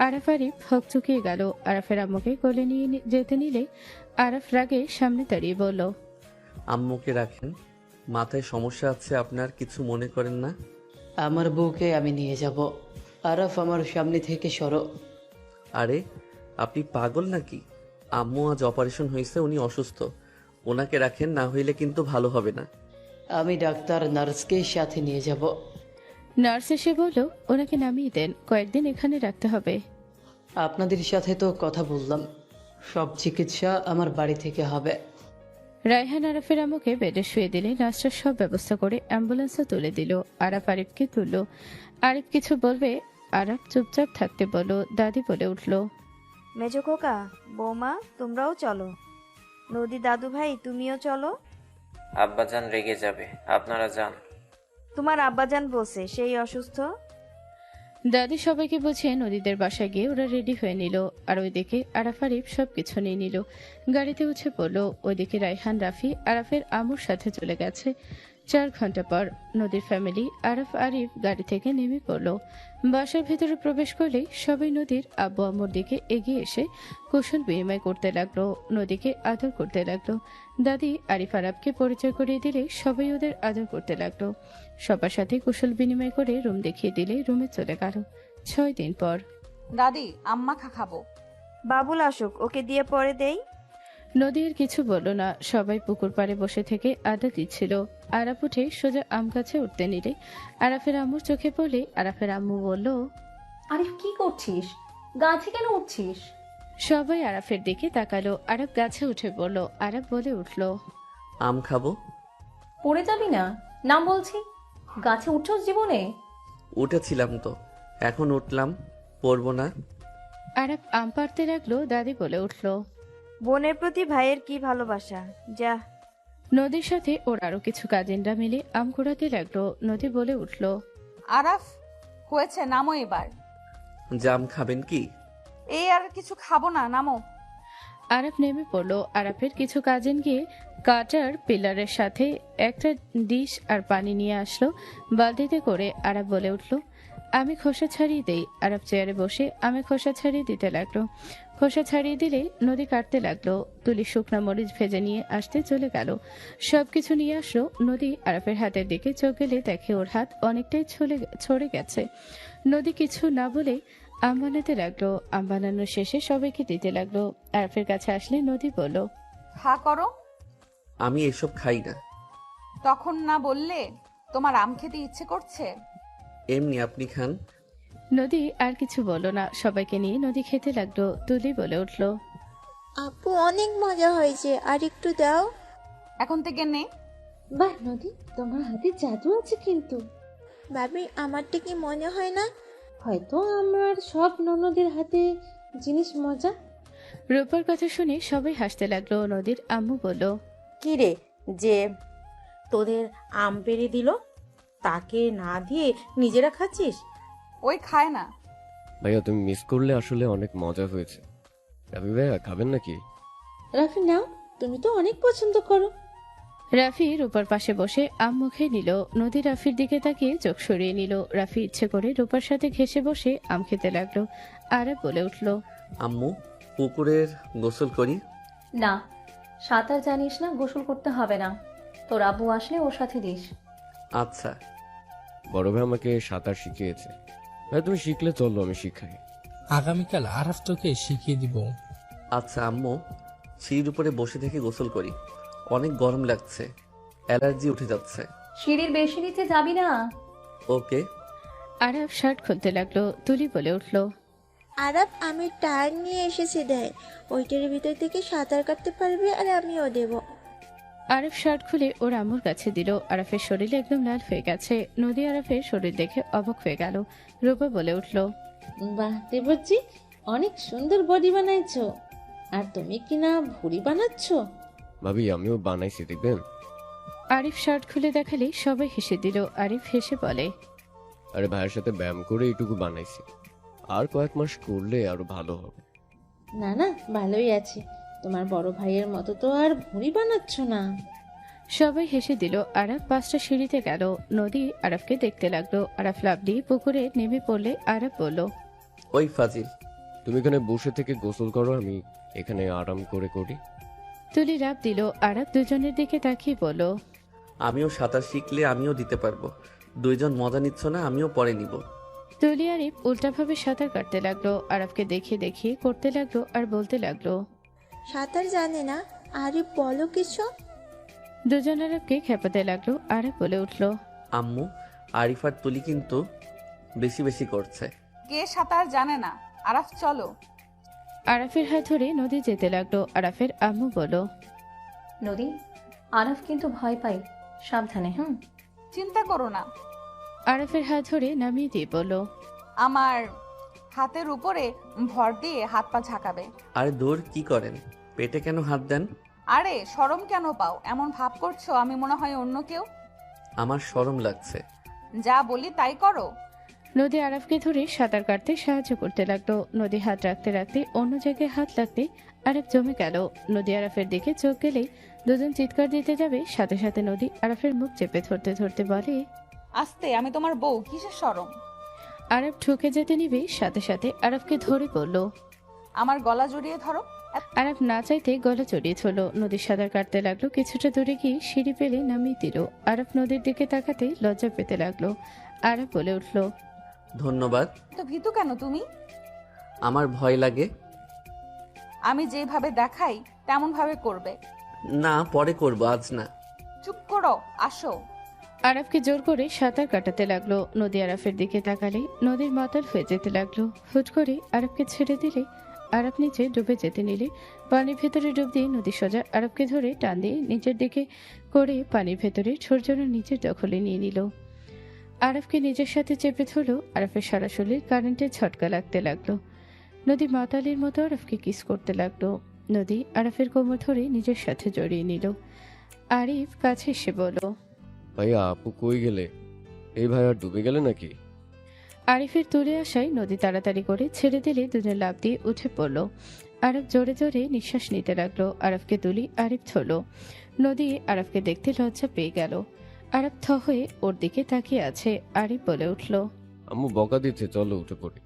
আরাফ আরিফ হক চুকিয়ে গেল। আরাফের আম্মুকে কোলে নিয়ে যেতে নিলে আরাফ রাগে সামনে দাঁড়িয়ে বলল, আম্মুকে রাখেন, মাথায় সমস্যা আছে আপনার, কিছু মনে করেন না। আমার বউকে আমি নিয়ে যাব। আরাফ, আমার সামনে থেকে সরো। আরে আপনি পাগল নাকি? আম্মু আজ অপারেশন হয়েছে, উনি অসুস্থ, ওনাকে রাখেন, না হইলে কিন্তু ভালো হবে না। আমি ডাক্তার নার্সকে সাথে নিয়ে যাব। নার্স এসে বলল, ওনাকে নামিয়ে দেন, কয়েকদিন এখানে রাখতে হবে। আপনাদের সাথে তো কথা বললাম, সব চিকিৎসা আমার বাড়ি থেকে হবে। রায়হান আরাফের আম্মুকে বেডে শুয়ে দিলে নার্সরা সব ব্যবস্থা করে অ্যাম্বুলেন্সে তুলে দিল। আরাফ আরিফকে তুলল। আরিফ কিছু বলবে, আরাফ চুপচাপ থাকতে বলল। দাদি বলে উঠল, মেজো খোকা, বৌমা, তোমরাও চলো। নদী দাদু ভাই, তুমিও চলো। আব্বাজান রেগে যাবে, আপনারা যান। তোমার আব্বাজান বলছে সেই অসুস্থ। দাদি সবাইকে বুঝিয়ে নদীদের বাসায় গিয়ে ওরা রেডি হয়ে নিল। আর ওইদিকে আরাফ আরিফ সবকিছু নিয়ে নিল, গাড়িতে উঠে পড়লো। ওইদিকে রায়হান রাফি আরাফের আম্মুর সাথে চলে গেছে। 4 ঘন্টা পর নদীর ফ্যামিলি আরাফ আরিফ গাড়ি থেকে নেমে পড়লো। বাসার ভেতরে প্রবেশ করলেই সবাই নদীর আব্বু আম্মুর দিকে এগিয়ে এসে কুশল বিনিময় করতে লাগলো, নদীকে আদর করতে লাগলো। দাদি আরিফ আরাফকে পরিচয় করিয়ে দিলে সবাই ওদের আদর করতে লাগলো। সবার সাথে কুশল বিনিময় করে রুম দেখিয়ে দিলে রুমে চলে গেল। 6 দিন পর দাদি, আম্মা খাবো। বাবুল আসুক, ওকে দিয়ে পরে দেই। নদীর কিছু বলল না। সবাই পুকুর পাড়ে বসে থেকে আড্ডা দিচ্ছিল। আরাফ উঠে সোজা আম গাছে উঠতে নিলে আরাফের আম্মুর চোখে পড়লে আরাফের আম্মু বলল, আরিফ, কি করছিস? গাছে কেন উঠছিস? সবাই আরাফের দিকে তাকালো। আরাফ গাছে উঠে পড়ল। আরাফ বলে উঠল, আম খাবো। পড়ে যাবি না, নাম বলছি। গাছে উঠছস জীবনে? উঠেছিলাম তো, এখন উঠলাম, পড়বো না। আরাফ আম পাড়তে লাগলো। দাদি বলে উঠল, বোনের প্রতি ভাইয়ের কি ভালোবাসা! যা। নদীর সাথে ওর আরো কিছু কাজিনরা মিলে আম কুড়াতে লাগলো। নদী বলে উঠল, আরাফ, হয়েছে, নামো এবার। জাম খাবেন কি? এই আর কিছু খাবো না, নামো। আরাফ নেমে পড়লো। আরাফের কিছু কাজিন গিয়ে কাটার পিলারের সাথে একটা ডিশ আর পানি নিয়ে আসলো বালতিতে করে। আরাফ বলে উঠল, আমি খোসা ছাড়িয়ে দেই। আরব চেয়ারে বসে আমি খোসা ছাড়িয়ে দিতে লাগলো। খোসা ছাড়িয়ে দিলে নদী কাটতে লাগলো। তুলি শুকনা মরিচ ভেজে নিয়ে আসতে চলে গেল। সবকিছু নিয়ে আসলো। নদী আরবের হাতের দিকে চোখ গেলে দেখে ওর হাত অনেকটাই ছড়ে গেছে। নদী কিছু না বলে আম বানাতে লাগলো। আম বানানোর শেষে সবাইকে দিতে লাগলো। আরফের কাছে আসলে নদী বলল, খা করো। আমি এসব খাই না। তখন না বললে তোমার আম খেতে ইচ্ছে করছে? এমনি আপনি খান। নদী আর কিছু বলল না। সবাইকে নিয়ে নদী খেতে লাগলো। তুলি বলে উঠল, আপু অনেক মজা হয়েছে, আর একটু দাও। এখন থেকে নে। বাহ নদী, তোমার হাতে জাদু আছে কিন্তু। ভাবি আমারটা কি মনে হয় না? হয়তো আমার সব ননদের হাতে জিনিস মজা। রূপার কথা শুনে সবাই হাসতে লাগলো। নদীর আম্মু বলল, কি রে, যে তোদের আম পেড়ে দিল তাকে না দিয়ে নিজেরা খাচ্ছিস? ওই খায় না। ভাইয়া তুমি মিস করলে আসলে অনেক মজা হয়েছে। রাফি ভাইয়া খাবেন নাকি? রাফি নাও, তুমি তো অনেক পছন্দ করো। রাফি রূপার পাশে বসে আম মুখে নিল। নদী রাফির দিকে তাকিয়ে চোখ সরিয়ে নিল। রাফি ইচ্ছে করে রূপার সাথে ঘেঁষে বসে আম খেতে লাগলো। আরব বলে উঠল, আম্মু পুকুরের গোসল করি? না, সাঁতার জানিস না, গোসল করতে হবে না। তোর আব্বু আসলে ওর সাথে দিস। আচ্ছা। বড় ভাই আমাকে সাঁতার শিখিয়েছে। ভাই তুমি শিখলে চলো আমি শিখাই। আগামীকাল আরাফ তোকে শিখিয়ে দিব। আচ্ছা আম্মু, সিঁড়ির উপরে বসে থেকে গোসল করি। অনেক গরম লাগছে, অ্যালার্জি উঠে যাচ্ছে। সিঁড়ির বেশি নিচে যাবি না। ওকে। আরব শার্ট খুলতে লাগলো। তুলি বলে উঠল, আরব আমি টায়ার নিয়ে এসেছি, দেয় ওইটার ভিতর থেকে সাঁতার কাটতে পারবে আর আমিও দেব। আরব শার্ট খুলে ওর আম্মুর কাছে দিল। আরফের শরীর একদম লাল হয়ে গেছে। নদী আরফের শরীর দেখে অবাক হয়ে গেল। রূপা বলে উঠল, বাহ দেবজি, অনেক সুন্দর বডি বানাইছো। আর তুমি কিনা ভুড়ি বানাচ্ছ। ভাবি আমিও বানাইছি, দেখবেন? আরিফ শার্ট খুলে দেখালে সবাই হেসে দিল। আরিফ হেসে বলে, আরে ভাইয়ের সাথে ব্যায়াম করে এইটুকু বানাইছি, আর কয়েক মাস করলে আরো ভালো হবে। না না, ভালোই আছে। তোমার বড় ভাইয়ের মতো তো আর ভুড়ি বানাচ্ছ না। সবাই হেসে দিল। আরাফ 5টা সিঁড়িতে গেল। নদী আরাফকে দেখতে লাগলো। আরাফ লাফ দিয়ে পুকুরে নেমে পড়লে আরাফ বলল, ওই ফাজিল, তুমি এখানে বসে থেকে গোসল করো, আমি এখানে আরাম করে করি। তুলি লাফ দিল। আরাফ দুজনের দিকে তাকিয়ে বলল, আমিও সাঁতার শিখলে আমিও দিতে পারবো। দুইজন মজা নিচ্ছ না, আমিও পরে নিব। তুলি আরিফ উল্টাভাবে সাঁতার কাটতে লাগলো। আরাফকে দেখিয়ে দেখিয়ে করতে লাগলো আর বলতে লাগলো, সাঁতার জানে না, আরে বলো কিছু। দুজন আরাফকে খেপাতে লাগলো। আরাফ বলে উঠল, আম্মু আরিফার তুলি কিন্তু বেশি বেশি করছে। কে সাঁতার জানে না? আরাফ চলো। আরাফের হাত ধরে নদী যেতে লাগলো। আরাফের আম্মু বলল, নদী, আরাফ কিন্তু ভয় পাই, সাবধানে। চিন্তা করো না। আরাফের হাত ধরে নামিয়ে দিয়ে বলল, আমার হাতের উপরে ভর দিয়ে হাত পা ঝাঁকাবে। আরে দূর, কি করেন? পেটে কেন হাত দেন? আরে শরম কেন পাও? এমন ভাব করছো আমি মনে হয় অন্য কেউ। আমার শরম লাগছে। যা বলি তাই করো। নদী আরাফকে ধরে সাঁতার কাটতে সাহায্য করতে লাগলো। নদী হাত রাখতে রাখতে অন্য জায়গায় হাত লাগতে আরাফ জমে গেল। নদী আরাফের দিকে চোখ গেলেই দুজন চিৎকার দিতে যাবে। সাথে সাথে নদী আরাফের মুখ চেপে ধরতে ধরতে বলে, আস্তে, আমি তোমার বউ, কিসের শরম? আরাফ ঠুকে যেতে নিবে। সাথে সাথে আরাফকে ধরে বলল, আমার গলা জড়িয়ে ধরো। আরাফ না চাইতে গলা জড়িয়ে ধরল। নদী সাঁতার কাটতে লাগলো। কিছুটা দূরে গিয়ে সিঁড়ি পেলে নামিয়ে দিল। আরাফ নদীর দিকে তাকাতে লজ্জা পেতে লাগলো। আরাফ বলে উঠল, ধন্যবাদ। তো ভীতু কেন তুমি? আমার ভয় লাগে। আমি যেভাবে দেখাই তেমন ভাবে করবে। না, পরে করব, আজ না। চুপ করো, আসো। আরাফকে জোর করে সাঁতার কাটাতে লাগলো। নদী আরাফের দিকে তাকালে নদীর মাতাল হয়ে যেতে লাগলো। হুট করে আরাফকে ছেড়ে দিলে আরাফ নিচে ডুবে যেতে নিলে পানির ভেতরে ডুব দিয়ে নদী সোজা আরাফকে ধরে টান দিয়ে নিচের দিকে করে পানির ভেতরে ছোটজনের নিচের দখলে নিয়ে নিল। আরাফকে নিজের সাথে চেপে ধরলো। আরাফের সারা শরীর কারেন্টের ঝটকা লাগতে লাগলো। নদী মাতালের মতো আরাফকে কিস করতে লাগলো। নদী আরাফের কোমর ধরে নিজের সাথে জড়িয়ে নিল। আরিফ কাছে এসে বলল, ভাইয়া আপু কই গেলে? এই ভাইয়া ডুবে গেলে নাকি? আরিফের তুলে আসায় নদী তাড়াতাড়ি করে ছেড়ে দিলে দুজন লাফ দিয়ে উঠে পড়ল। আরব জোরে জোরে নিঃশ্বাস নিতে লাগলো। আরবকে তুলি আরিফ ধরল। নদী আরবকে দেখতে লজ্জা পেয়ে গেল। আরব থ হয়ে ওর দিকে তাকিয়ে আছে। আরিফ বলে উঠল, আম্মু বকা দিচ্ছে, চলো উঠে পড়ি।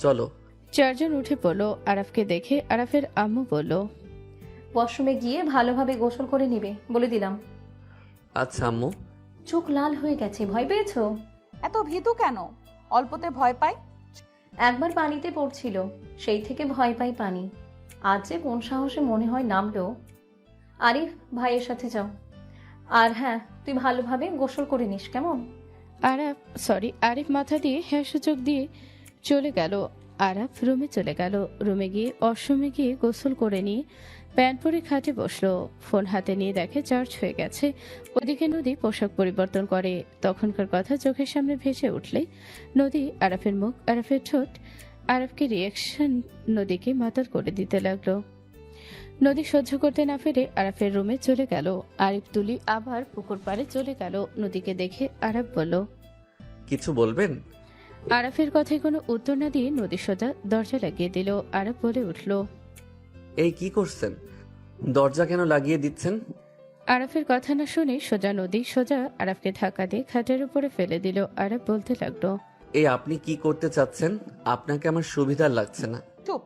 চলো। চারজন উঠে পড়লো। আরাফকে দেখে আরাফের আম্মু বলল, ওয়াশরুমে গিয়ে ভালোভাবে গোসল করে নিবে বলে দিলাম। আচ্ছা আম্মু। চোখ লাল হয়ে গেছে, ভয় পেয়েছো? এত ভীতু কেন? অল্পতে ভয় পাই? একবার পানিতে পড়ছিল, সেই থেকে ভয় পাই পানি। আজ যে কোন সাহসে মনে হয় নামলো। আরিফ, ভাইয়ের সাথে যাও। আর হ্যাঁ, তুই ভালোভাবে গোসল করে নিস, কেমন? আরিফ মাথা দিয়ে হ্যাঁ সূচক দিয়ে চলে গেল। আরাফ রুমে চলে গেল। রুমে গিয়ে ওয়াশরুমে গিয়ে গোসল করে নিয়ে প্যান্ট পরে খাটে বসলো। ফোন হাতে নিয়ে দেখে চার্জ হয়ে গেছে। ওদিকে নদী পোশাক পরিবর্তন করে। তখনকার কথা চোখের সামনে ভেসে উঠলে নদী, আরাফের মুখ, আরাফের ঠোঁট, আরাফকে রিয়াকশন নদীকে মাতাল করে দিতে লাগলো। নদী সহ্য করতে না পেরে আরাফের রুমে চলে গেল। আরিফ তুলি আবার পুকুর পাড়ে চলে গেল। নদীকে দেখে আরাফ বলল, কিছু বলবেন? আরাফের কথায় কোনো উত্তর না দিয়ে নদী সোজা দরজা লাগিয়ে দিল। আরাফ বলে উঠল, এই কি করছেন? দরজা কেন লাগিয়ে দিচ্ছেন? আরাফের কথা না শুনে নদী সোজা আরাফকে ধাক্কা দিয়ে খাটের উপরে ফেলে দিল। আরাফ বলতে লাগলো, এই আপনি কি করতে চাচ্ছেন? আপনাকে আমার সুবিধার লাগছে না। চুপ।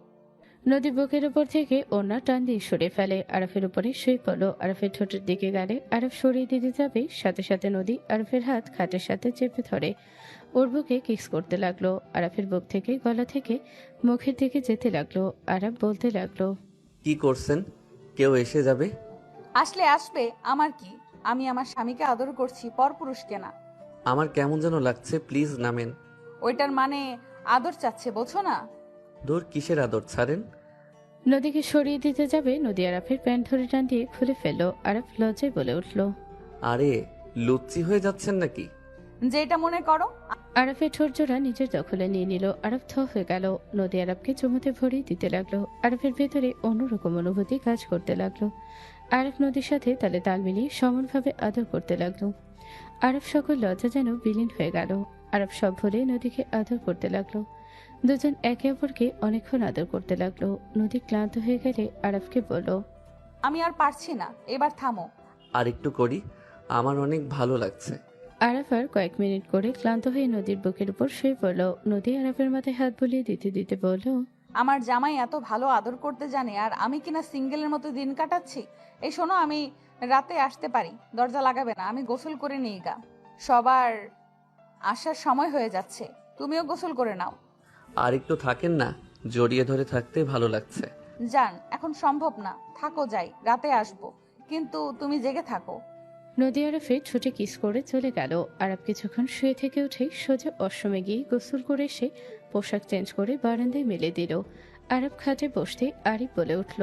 নদী বুকের উপর থেকে ওড়না টান দিয়ে সরিয়ে ফেলে। আরাফের উপরে শুয়ে পড়ল। আরাফের ঠোঁটের দিকে গেলে আরাফ সরিয়ে দিতে যাবে, সাথে সাথে নদী আরাফের হাত খাটের সাথে চেপে ধরে ওর বুকে কিস করতে লাগলো। আরাফের বুক থেকে, গলা থেকে মুখের দিকে যেতে লাগলো। আরাফ বলতে লাগলো, কি করছেন? কেউ এসে যাবে। আসলে আসবে, আমার কি? আমি আমার স্বামীকে আদর করছি, পরপুরুষকে না। আমার কেমন যেন লাগছে, প্লিজ নামেন। ওইটার মানে আদর চাচ্ছে, বোঝো না? দূর, কিসের আদর? ছাড়েন। নদীকে সরিয়ে দিতে যাবে, নদী আরাফের প্যান্ট ধরে টান দিয়ে খুলে ফেললো। আরাফ লজ্জায় বলে উঠল, আরে লুচ্চি হয়ে যাচ্ছেন নাকি? যেটা মনে করো। আরাফের ঠোঁট জোড়া নিজের দখলে নিয়ে নিল। আরাফ থ হয়ে গেল। নদী আরাফকে চুমুতে ভরিয়ে দিতে লাগলো। আরাফের ভেতরে অন্যরকম অনুভূতি কাজ করতে লাগলো। আরাফ নদীর সাথে তালে তাল মিলিয়ে সমানভাবে আদর করতে লাগলো। আরাফ সকল লজ্জা যেন বিলীন হয়ে গেল। আরাফ সব ভুলে নদীকে আদর করতে লাগলো। দুজন একে অপরকে অনেকক্ষণ আদর করতে লাগলো। নদী ক্লান্ত হয়ে গেলে আরাফকে বলল, আমি আর পারছি না, এবার থামো। আর একটু করি, আমার অনেক ভালো লাগছে। আরাফ আর কয়েক মিনিট করে ক্লান্ত হয়ে নদীর বুকের উপর শুয়ে পড়ল। নদী আরাফের মাথায় হাত বুলিয়ে দিতে দিতে বলল, আমার জামাই এত ভালো আদর করতে জানে, আর আমি কিনা সিঙ্গেলের মতো দিন কাটাচ্ছি। এই শোনো, আমি রাতে আসতে পারি, দরজা লাগাবে না, আমি গোসল করে নিই গা। সবার আসার সময় হয়ে যাচ্ছে, তুমিও গোসল করে নাও। আর একটু থাকেন না, জড়িয়ে ধরে থাকতে ভালো লাগছে। জান, এখন সম্ভব না, থাকো, যাই, রাতে আসবো, কিন্তু তুমি জেগে থাকো। নদী আরাফে ছুটে কিস করে চলে গেল। আরাফ কিছুক্ষণ শুয়ে থেকে উঠে সোজা ওয়াশরুমে গিয়ে গোসল করে এসে পোশাক চেঞ্জ করে বারান্দায় মেলে দিল। আরাফ খাটে বসতে আরিফ বলে উঠল,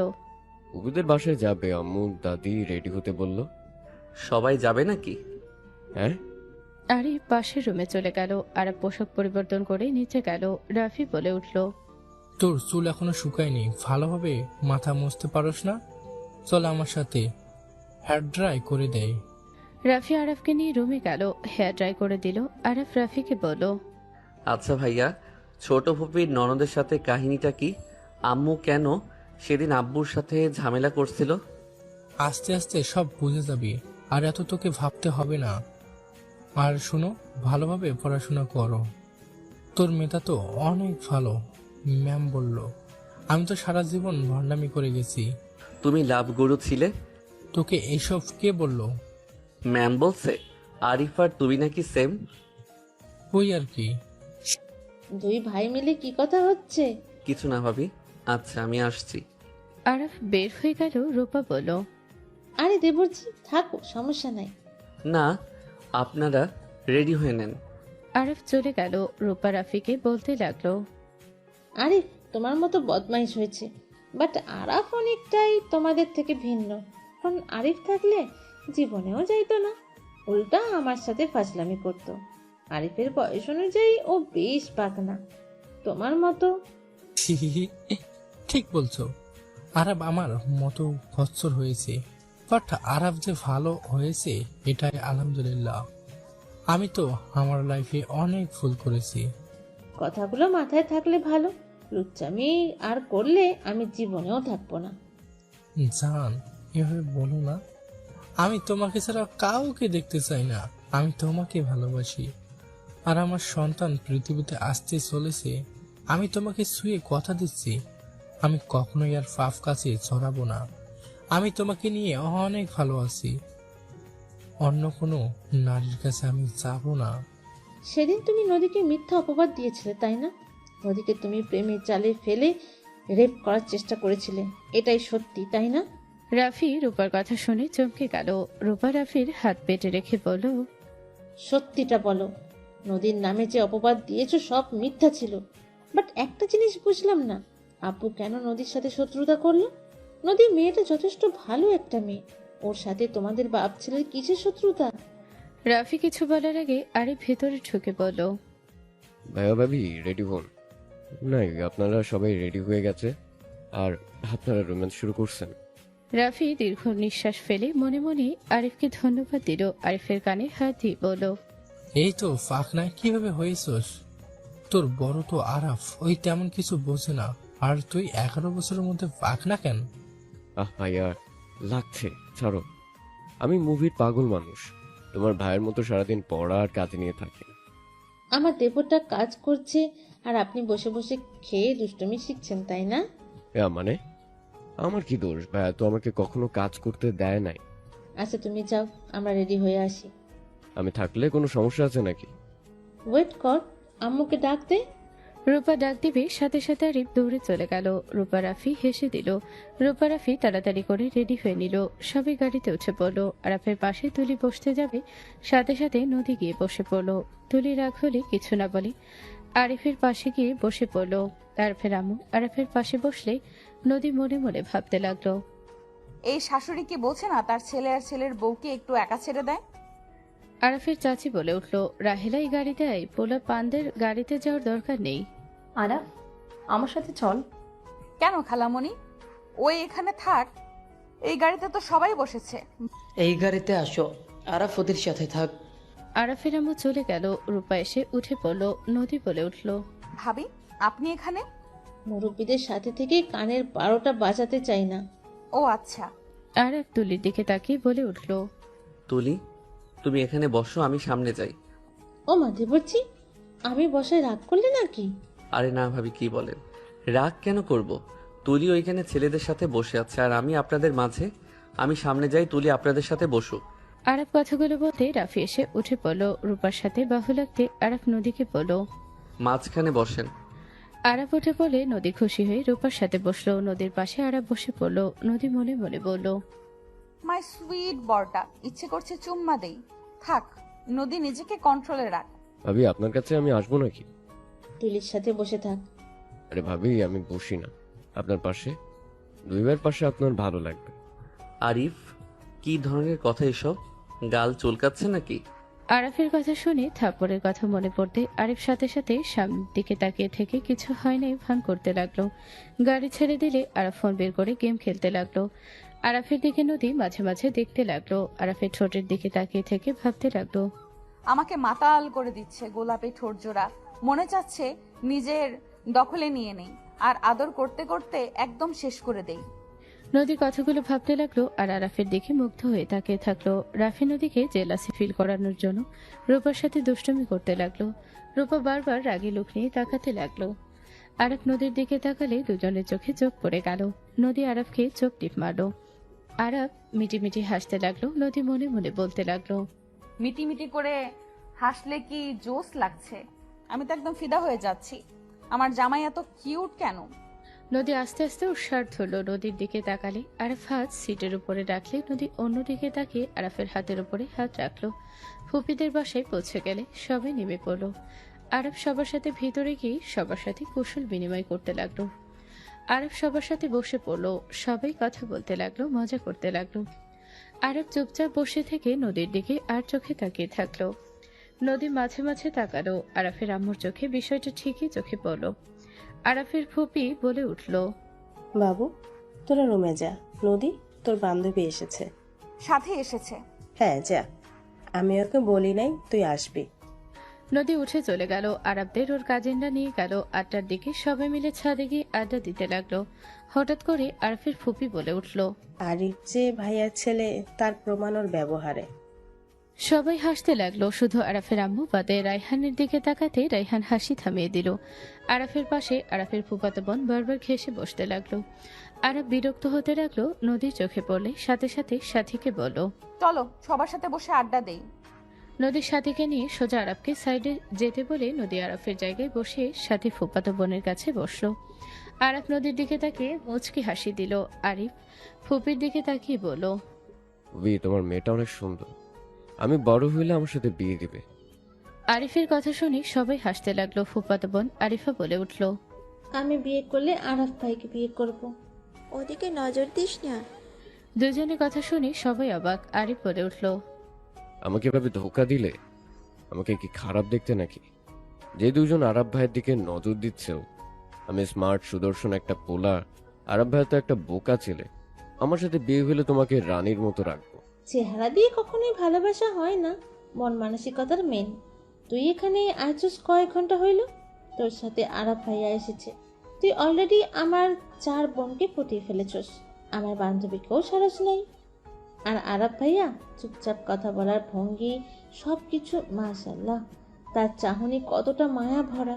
ওদের বাসায় যাবে, আম্মু দাদি রেডি হতে বলল। সবাই যাবে নাকি? হ্যাঁ। আরিফ পাশের রুমে চলে গেল। আরাফ পোশাক পরিবর্তন করে নিচে গেল। রাফি বলে উঠল, তোর চুল এখনো শুকায়নি, ভালোভাবে মাথা মুছতে পারোস না? চল আমার সাথে, হেয়ার ড্রাই করে দেয়। রাফি আরাফকে নিয়ে রুমে গেল। হেয়ার ড্রাই করে দিল। আরাফ রাফিকে বলল, আচ্ছা ভাইয়া, ছোট ফুপির ননদের সাথে কাহিনীটা কি? আম্মু কেন সেদিন আব্বুর সাথে ঝামেলা করছিল? আস্তে আস্তে সব বুঝে যাবি, আর এত তোকে ভাবতে হবে না। আর শোনো, ভালোভাবে পড়াশোনা করো। তোর মেয়েটা তো অনেক ভালো, ম্যাম বলল। আমি তো সারা জীবন ভণ্ডামি করে গেছি। তুমি লাভ গুরু ছিলে। তোকে এইসব কে বলল? ম্যাম বলছে। আরিফ আর তুমি নাকি সেম। ওই আর কি। দুই ভাই মিলে কি কথা হচ্ছে? কিছু না ভাবি। আচ্ছা, আমি আসছি। আরাফ বের হয়ে গেল। রূপা বলল, আরে দেবরজি, থাকো, সমস্যা নাই। না, আপনারা রেডি হয়ে নেন। আরাফ চলে গেল। রূপা রাফিকে বলতে লাগলো, আরিফ তোমার মতো বদমাইশ হয়েছে, বাট আরাফ অনেকটাই তোমাদের থেকে ভিন্ন। এখন আরিফ থাকলে জীবনেও যাইতো না, উল্টা আমার সাথে ফাজলামি করতো। আরিফের বয়স অনুযায়ী ও বেশ পাকনা, তোমার মতো। ঠিক বলছো, আরাব আমার মতো বৎসর হয়েছে, বাট আরাব যে ভালো হয়েছে এটাই আলহামদুলিল্লাহ। আমি তো আমার লাইফে অনেক ভুল করেছি। কথাগুলো মাথায় থাকলে ভালো, লুচ্চামি আর করলে আমি জীবনেও থাকবো না। জান, এভাবে বলো না। আমি তোমাকে ছাড়া কাউকে দেখতে চাই না, আমি তোমাকে ভালোবাসি। আর আমার সন্তান পৃথিবীতে আসতে চলেছে। আমি তোমাকে ছুঁয়ে কথা দিচ্ছি, আমি কখনোই আর ফাফ কাছে ছড়াবো না। আমি তোমাকে নিয়ে অনেক ভালো আছি, অন্য কোনো নারীর কাছে আমি যাব না। সেদিন তুমি নদীকে মিথ্যা অপবাদ দিয়েছিলে, তাই না? নদীকে তুমি প্রেমের জালে ফেলে রেপ করার চেষ্টা করেছিলে, এটাই সত্যি, তাই না? রাফি রূপার কথা শুনে চমকে গেল। রূপা রাফির হাত পেটে রেখে বলল, সত্যিটা বলো। নদীর নামে যে অপবাদ দিয়েছো সব মিথ্যা ছিল। বাট একটা জিনিস বুঝলাম না, আপু কেন নদীর সাথে শত্রুতা করলো? নদী মেয়েটা যথেষ্ট ভালো একটা মেয়ে, ওর সাথে তোমাদের বাপ ছেলের কিসের শত্রুতা? রাফি কিছু বলার আগে আরিফ ভেতরে ঢুকে বলল, ভাইয়া ভাবি রেডি হন। নাই, আপনারা সবাই রেডি হয়ে গেছে আর আপনারা রোম্যান্স শুরু করছেন। রাফি দীর্ঘ নিঃশ্বাস ফেলে মনে মনে আরিফকে ধন্যবাদ দিল। আরিফের কানে হাত দিয়ে বলল, এই তো ফাঁকনা কিভাবে হয়েছস? তোর বড় তো আরাফ, ওই তেমন কিছু বোঝে না, আর তুই 11 বছরের মধ্যে ফাঁকনা কেন? ভাইয়া লাগছে, ছাড়ো। আমি মুভির পাগল মানুষ, তোমার ভাইয়ের মতো সারাদিন পড়া আর কাজে নিয়ে থাকি। আমার দেবরটা কাজ করছে আর আপনি বসে বসে খেয়ে দুষ্টুমি শিখছেন, তাই না? মানে আমার কি দোষ? ভাইয়া তো আমাকে কখনো কাজ করতে দেয় নাই। আচ্ছা তুমি যাও, আমরা রেডি হয়ে আসি। আমি থাকলে কোনো সমস্যা আছে নাকি? ওয়েট কর, আম্মুকে ডাক দে। রূপা ডাক দিবে সাথে সাথে আরিফ দৌড়ে চলে গেল। রূপা রাফি হেসে দিল। রূপা রাফি তাড়াতাড়ি করে রেডি হয়ে নিল। সবাই গাড়িতে উঠে পড়লো। আরাফের পাশে তুলি বসতে যাবে, সাথে সাথে নদী গিয়ে বসে পড়লো। তুলি রাগ হলে কিছু না বলে আরিফের পাশে গিয়ে বসে পড়লো। আরাফের আম্মু আরাফের পাশে বসলে নদী মনে মনে ভাবতে লাগলো, এই শাশুড়ি কি বলছে না তার ছেলে আর ছেলের বউকে একটু একা ছেড়ে দেয়? আরাফের চাচি বলে উঠলো, রাহেলা এই গাড়িতে আয়, পোলা পানদের গাড়িতে যাওয়ার দরকার নেই। আরাফ, আমার সাথে চল। কেন খালামণি, ওই এখানে থাক, এই গাড়িতে তো সবাই বসেছে। এই গাড়িতে আসো, আরাফ ওদের সাথে থাক। আরাফের আম্মু চলে গেল। রূপা এসে উঠে পড়লো। নদী বলে উঠলো, ভাবি আপনি এখানে? মুরব্বীদের সাথে থেকে কানের 12টা বাজাতে চাই না। ও আচ্ছা। আরাফ তুলির দিকে তাকিয়ে বলে উঠলো, তুলি তুমি এখানে বসো, আমি সামনে যাই। ও মা দেবরজি, আমি বসায় রাগ করলে নাকি? আরে না ভাবি, কি বলেন, রাগ কেন করব? তুলি ওইখানে ছেলেদের সাথে বসে আছে আর আমি আপনাদের মাঝে। আমি সামনে যাই, তুলি আপনাদের সাথে বসুক। আরাফ কথাগুলো বলতে রাফি এসে উঠে পড়লো। রূপার সাথে বাহু লাগতে আরাফ নদীকে বলল, মাঝখানে বসেন। আরাফ উঠে বলে নদী খুশি হয়ে রূপার সাথে বসলো। নদীর পাশে আরাফ বসে পড়লো। নদী মনে মনে বলল, মাই সুইট বরটা, ইচ্ছে করছে চুম্মা দেই। থাক, নদী নিজেকে কন্ট্রোলে রাখ। ভাবি আপনার কাছে আমি আসবো নাকি? তুলির সাথে বসে থাক। আরে ভাবি আমি বসি না আপনার পাশে, দুইবার পাশে আপনার ভালো লাগবে। আরিফ, কি ধরনের কথা এসব? গাল চুলকাচ্ছে নাকি? আরাফের কথা শুনে থাপ্পড়ের কথা মনে পড়তে আরিফ সাথে সাথে সামনের দিকে তাকিয়ে থেকে কিছু হয় নাই ভান করতে লাগলো। গাড়ি ছেড়ে দিলে আরাফ ফোন বের করে গেম খেলতে লাগলো। আরাফের দিকে নদী মাঝে মাঝে দেখতে লাগলো। আরাফের ঠোঁটের দিকে তাকিয়ে থেকে ভাবতে লাগলো, আমাকে মাতাল করে দিচ্ছে গোলাপি ঠোঁট জোড়া। মনে চাচ্ছে নিজের দখলে নিয়ে নেই আর আদর করতে করতে একদম শেষ করে দেই। নদী কথাগুলো ভাবতে লাগলো আর আরাফের দিকে মুগ্ধ হয়ে তাকিয়ে থাকলো। রাফি নদীকে জেলাসি ফিল করানোর জন্য রূপার সাথে দুষ্টুমি করতে লাগলো। রূপা বারবার রাগী লুক নিয়ে তাকাতে লাগলো। আরাফ নদীর দিকে তাকালে দুজনের চোখে চোখ পড়ে গেল। নদী আরাফকে চোখ টিপ মারলো। আরাফ মিটিমিটি হাসতে লাগলো। নদী মনে মনে বলতে লাগলো, মিটিমিটি করে হাসলে কি জোস লাগছে? আমি তো একদম ফিদা হয়ে যাচ্ছি। আমার জামাই এত কিউট কেন? নদী আস্তে আস্তে উৎসার ধরলো। নদীর দিকে তাকালে আরাফ হাত সিটের উপরে রাখলে নদী অন্যদিকে তাকিয়ে আরাফের হাতের উপরে হাত রাখলো। ফুপিদের বাসায় পৌঁছে গেলে সবাই নেমে পড়লো। আরাফ সবার সাথে ভিতরে গিয়ে সবার সাথে কুশল বিনিময় করতে লাগলো। আরাফ সবার সাথে বসে পড়লো। সবাই কথা বলতে লাগলো, মজা করতে লাগলো। আরাফ চুপচাপ বসে থেকে নদীর দিকে আর চোখে তাকিয়ে থাকলো। নদী মাঝে মাঝে তাকালো। আরাফের আম্মুর চোখে বিষয়টা ঠিকই চোখে পড়লো। আরাফের ফুপি বলে উঠল, বাবু তোরা রুমে যা, নদী তোর বান্ধবী এসেছে। সাথে এসেছে? হ্যাঁ যা, আমি ওকে বলি নাই তুই আসবি। নদী উঠে চলে গেল। আরাফদের ওর কাজিনরা নিয়ে গেল 8টার দিকে। সবাই মিলে ছাদে গিয়ে আড্ডা দিতে লাগলো। হঠাৎ করে আরাফের ফুপি বলে উঠল, আরিফ যে ভাইয়ার ছেলে তার প্রমাণ ওর ব্যবহারে। সবাই হাসতে লাগলো, শুধু আরাফের আম্মু বাদে। রায়হানের দিকে তাকাতে রায়হান হাসি থামিয়ে দিল। আরাফের পাশে আরাফের ফুফাতো বোন বারবার ঘেঁষে বসতে লাগলো। আরাফ বিরক্ত হতে লাগলো। নদীর চোখে পড়লে সাথে সাথে সাথীকে বলল, চলো সবার সাথে বসে আড্ডা দেই। নদীর সাথীকে নিয়ে সোজা আরাফকে সাইডে যেতে বলে নদী আরাফের জায়গায় বসে সাথী ফুফাতো বোনের কাছে বসলো। আরাফ নদীর দিকে তাকিয়ে মুচকি হাসি দিল। আরিফ ফুপির দিকে তাকিয়ে বলল, তোমার মেয়েটা অনেক সুন্দর, আমি বড় হইলে আমার সাথে বিয়ে দিবে। আরিফের কথা শুনে সবাই হাসতে লাগলো। ফুফাতো বোন আরিফা বলে উঠল, আমি বিয়ে করলে আরাফ ভাইকে বিয়ে করব। ওদিকে নজর দিস না। দুজনের কথা শুনে সবাই অবাক। আরিফ বলে উঠল, আমাকে এভাবে ধোকা দিলে আমাকে কি খারাপ দেখতে নাকি? যে দুজন আরাব ভাইয়ের দিকে নজর দিচ্ছেও, আমি স্মার্ট সুদর্শন একটা পোলা, আরাব ভাই তো একটা বোকা ছেলে। আমার সাথে বিয়ে হলে তোমাকে রানীর মতো রাখবো। চেহারা দিয়ে কখনোই ভালোবাসা হয় না, মন মানসিকতার মেন। তুই এখানে আইছিস কয়েক ঘন্টা হইল, তোর সাথে আরাফ ভাইয়া এসেছে। তুই অলরেডি আমার 4 বোনকে পটিয়ে ফেলেছস, আমার বান্ধবীকেও সারস নাই। আর আরাফ ভাইয়া চুপচাপ কথা বলার ভঙ্গি সবকিছু মাশাআল্লাহ, তার চাহনি কতটা মায়া ভরা।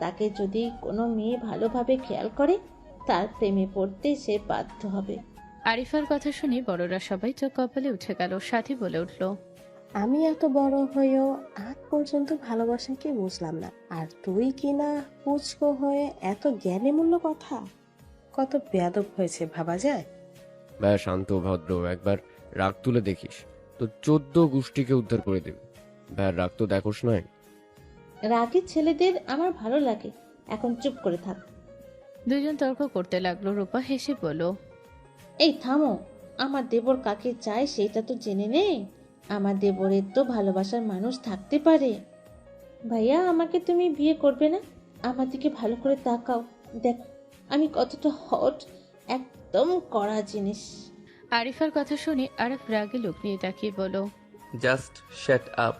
তাকে যদি কোনো মেয়ে ভালোভাবে খেয়াল করে, তার প্রেমে পড়তে সে বাধ্য হবে। আরিফার কথা শুনে বড়রা সবাই চোখ কপালে উঠে গেল। সাথী বলে উঠল, আমি এত বড় হয়েও আজ পর্যন্ত ভালোবাসাকে বুঝলাম না, আর তুই কিনা পুচকো হয়ে এত জ্ঞানী মূল্য কথা। কত বেয়াদব হয়েছে ভাবা যায়। ভাই শান্ত ভদ্র, একবার রাগ তুলে দেখিস তো 14 গোষ্ঠীকে উদ্ধার করে দেবে। ভাই রাগ তো দেখোস নয়। রাগী ছেলেদের আমার ভালো লাগে, এখন চুপ করে থাক। দুজন তর্ক করতে লাগলো। রূপা হেসে বলল, এই থামো, আমার দেবর কাকে চায় সেটা তো জেনে নে। আমার দেবরের তো ভালোবাসার মানুষ থাকতে পারে। ভাইয়া, আমাকে তুমি বিয়ে করবে না? আমার দিকে ভালো করে তাকাও, দেখ আমি কতটা হট, একদম কড়া জিনিস। আরিফার কথা শুনে আরাফ রাগে লোক নিয়ে তাকিয়ে বলল, জাস্ট শ্যাট আপ।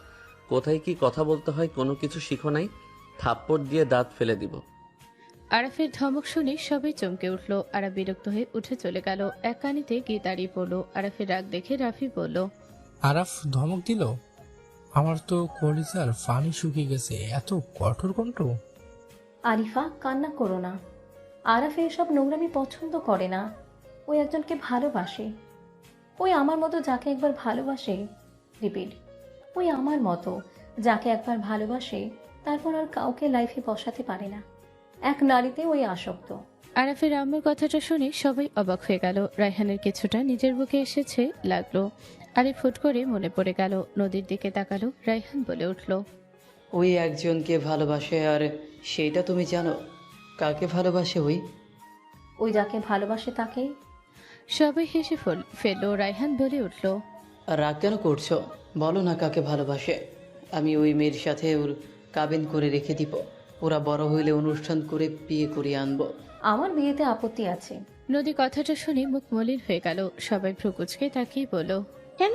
কোথায় কি কথা বলতে হয় কোনো কিছু শিখো নাই? থাপ্পড় দিয়ে দাঁত ফেলে দিব। আরাফের ধমক শুনে সবাই চমকে উঠল। আরাফ বিরক্ত হয়ে উঠে চলে গেল। এক কানিতে গিয়ে দাঁড়িয়ে পড়ল। আরাফের রাগ দেখে রাফি বলল, আরাফ ধমক দিল? আমার তো কলিজার পানি শুকিয়ে গেছে, এত কঠোর কণ্ঠ। আরিফা, কান্না করো না। আরাফ এসব নোংরামি পছন্দ করে না। ওই একজনকে ভালোবাসে। ওই আমার মতো যাকে একবার ভালোবাসে, রিপিট, ওই আমার মতো যাকে একবার ভালোবাসে তারপর আর কাউকে লাইফে বসাতে পারে না। এক নারীতে ওই আসক্ত। আরাফের আম্মুর কথাটা শুনে সবাই অবাক হয়ে গেল। রায়হানের কিছুটা নিজের বুকে এসেছে লাগলো। আরে ফুট করে মনে পড়ে গেল। নদীর দিকে তাকালো। রায়হান বলে উঠল, ওই একজনকে ভালোবাসে, আর সেইটা তুমি জানো? কাকে ভালোবাসে? ওই যাকে ভালোবাসে তাকে। সবাই হেসে ফেলল। রায়হান বলে উঠল, রাগ কেন করছো? বলো না কাকে ভালোবাসে। আমি ওই মেয়ের সাথে ওর কাবিন করে রেখে দিব। ওরা বড় হইলে অনুষ্ঠান করে বিয়ে করিয়ে আনবো। আমার বিয়েতে আপত্তি আছে। নদী কথাটা শুনে মুখ মলিন হয়ে গেল। সবাই ভ্রুকুচকে তাকিয়ে বলল, কেন,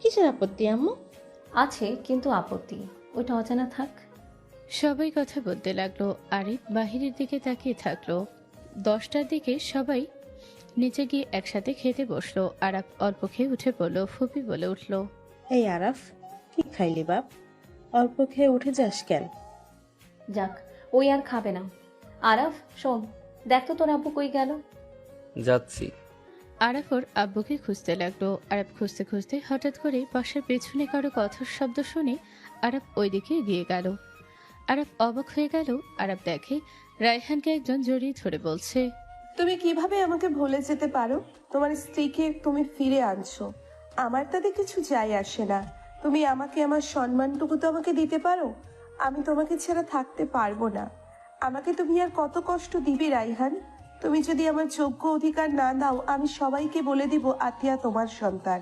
কিসের আপত্তি আম্মু? আছে, কিন্তু আপত্তি ওইটা অজানা থাক। সবাই কথা বলতে লাগলো। আরিফ বাহিরের দিকে তাকিয়ে থাকলো। 10টার দিকে সবাই নিচে গিয়ে একসাথে খেতে বসলো। আরাফ অল্প খেয়ে উঠে পড়লো। ফুপি বলে উঠল, এই আরাফ, কি খাইলি বাপ? অল্প খেয়ে উঠে যাস কেন? যাক, ওই আর খাবে না। আরাফ শোন, দেখ তো তোর আব্বু কই গেল। যাচ্ছি। আরাফ ওর আব্বুকে খুঁজতে লাগলো। আরাফ খুঁজতে খুঁজতে হঠাৎ করে পাশের পেছনে কারো কথার শব্দ শুনে আরাফ ওইদিকে এগিয়ে গেল। আরাফ অবাক হয়ে গেল। আরাফ দেখে রায়হানকে একজন জড়িয়ে ধরে বলছে, তুমি কিভাবে আমাকে ভুলে যেতে পারো? তোমার স্ত্রীকে তুমি ফিরে আনছো, আমার তাতে কিছু যায় আসে না। তুমি আমাকে আমার সম্মানটুকু তো আমাকে দিতে পারো। আমি তোমাকে ছাড়া থাকতে পারবো না। আমাকে তুমি আর কত কষ্ট দিবে রাইহান? তুমি যদি আমার যোগ্য অধিকার না দাও, আমি সবাইকে বলে দিব আতিয়া তোমার সন্তান।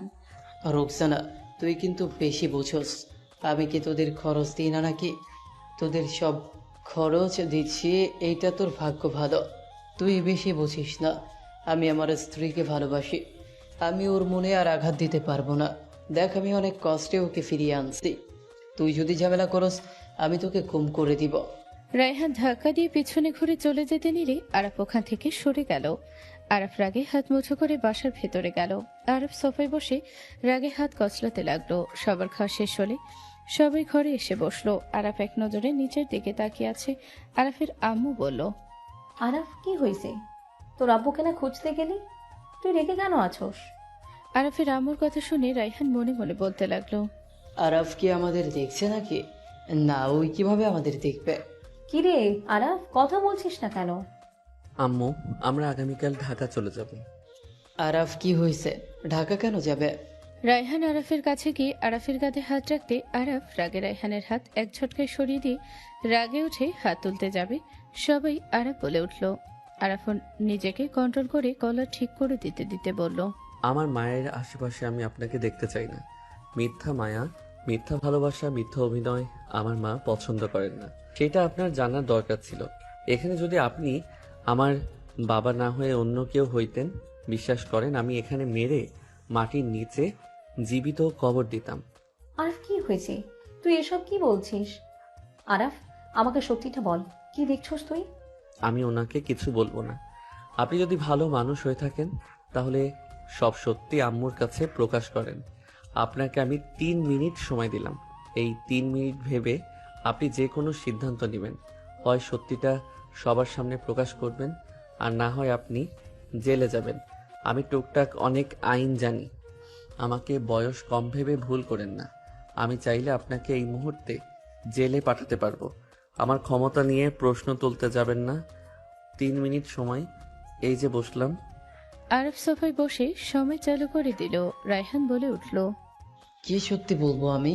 রোকসানা, তুই কিন্তু বেশি বুঝোস। আমি কি তোদের খরচ দিই না নাকি? তোদের সব খরচ দিচ্ছি, এইটা তোর ভাগ্য ভালো। তুই বেশি বুঝিস না। আমি আমার স্ত্রীকে ভালোবাসি। আমি ওর মনে আর আঘাত দিতে পারবো না। দেখ, আমি অনেক কষ্টে ওকে ফিরিয়ে আনছি। তুই যদি ঝামেলা করস, আমি তোকে গুম করে দিব। রায়হান ধাক্কা দিয়ে পিছনে ঘুরে চলে যেতে নিলে আরাফ ওখান থেকে সরে গেল। আরাফ রাগে হাত মুঠো করে বাসার ভেতরে গেল। আরাফ সোফায় বসে রাগে হাত কচলাতে লাগলো। সবার খাওয়া শেষ হলে সবাই ঘরে এসে বসলো। আরাফ এক নজরে নিচের দিকে তাকিয়ে আছে। আরাফের আম্মু বলল, আরাফ কি হয়েছে? তোর আব্বুকে না খুঁজতে গেলি? তুই রেগে কেন আছোস? আরাফের আম্মুর কথা শুনে রাইহান মনে মনে বলতে লাগলো, আরাফ কি আমাদের দেখছে নাকি? না, ওই কিভাবে আমাদের দেখবে? কি রে আরাফ, কথা বলছিস না কেন? আম্মু, আমরা আগামীকাল ঢাকা চলে যাব। আরাফ কি হয়েছে? ঢাকা কেন যাবে? রায়হান আরাফের কাছে গিয়ে আরাফের কাঁধে হাত রাখতে আরাফ রাগে রায়হানের হাত এক ঝটকায় সরিয়ে দিয়ে রাগে উঠে হাত তুলতে যাবে। সবাই আরাফ বলে উঠল। আরাফ নিজেকে কন্ট্রোল করে কলার ঠিক করে দিতে দিতে বলল, আমার মায়ের আশেপাশে আমি আপনাকে দেখতে চাই না। মিথ্যা মায়া, মিথ্যা ভালোবাসা, মিথ্যা অভিনয় আমার মা পছন্দ করেন না। সেটা আপনার জানার দরকার ছিল। এখানে যদি আপনি আমার বাবা না হয়ে অন্য কেউ হইতেন, বিশ্বাস করেন আমি এখানে মেরে মাটির নিচে জীবিত কবর দিতাম। আরাফ কি হয়েছে? তুই এসব কি বলছিস? আরাফ, আমাকে সত্যিটা বল, কি দেখছস তুই? আমি ওনাকে কিছু বলবো না। আপনি যদি ভালো মানুষ হয়ে থাকেন তাহলে সব সত্যি আম্মুর কাছে প্রকাশ করেন। আপনাকে আমি 3 মিনিট সময় দিলাম। এই 3 মিনিট ভেবে আপনি যে কোনো সিদ্ধান্ত নেবেন। হয় সত্যিটা সবার সামনে প্রকাশ করবেন, আর না হয় আপনি জেলে যাবেন। আমি টুকটাক অনেক আইন জানি। আমাকে বয়স কম ভেবে ভুল করেন না। আমি চাইলে আপনাকে এই মুহূর্তে জেলে পাঠাতে পারবো। আমার ক্ষমতা নিয়ে প্রশ্ন তুলতে যাবেন না। 3 মিনিট সময়, এই যে বসলাম। আরাফ সোফায় বসে সময় চালু করে দিল। রায়হান বলে উঠল, কি সত্যি বলবো আমি?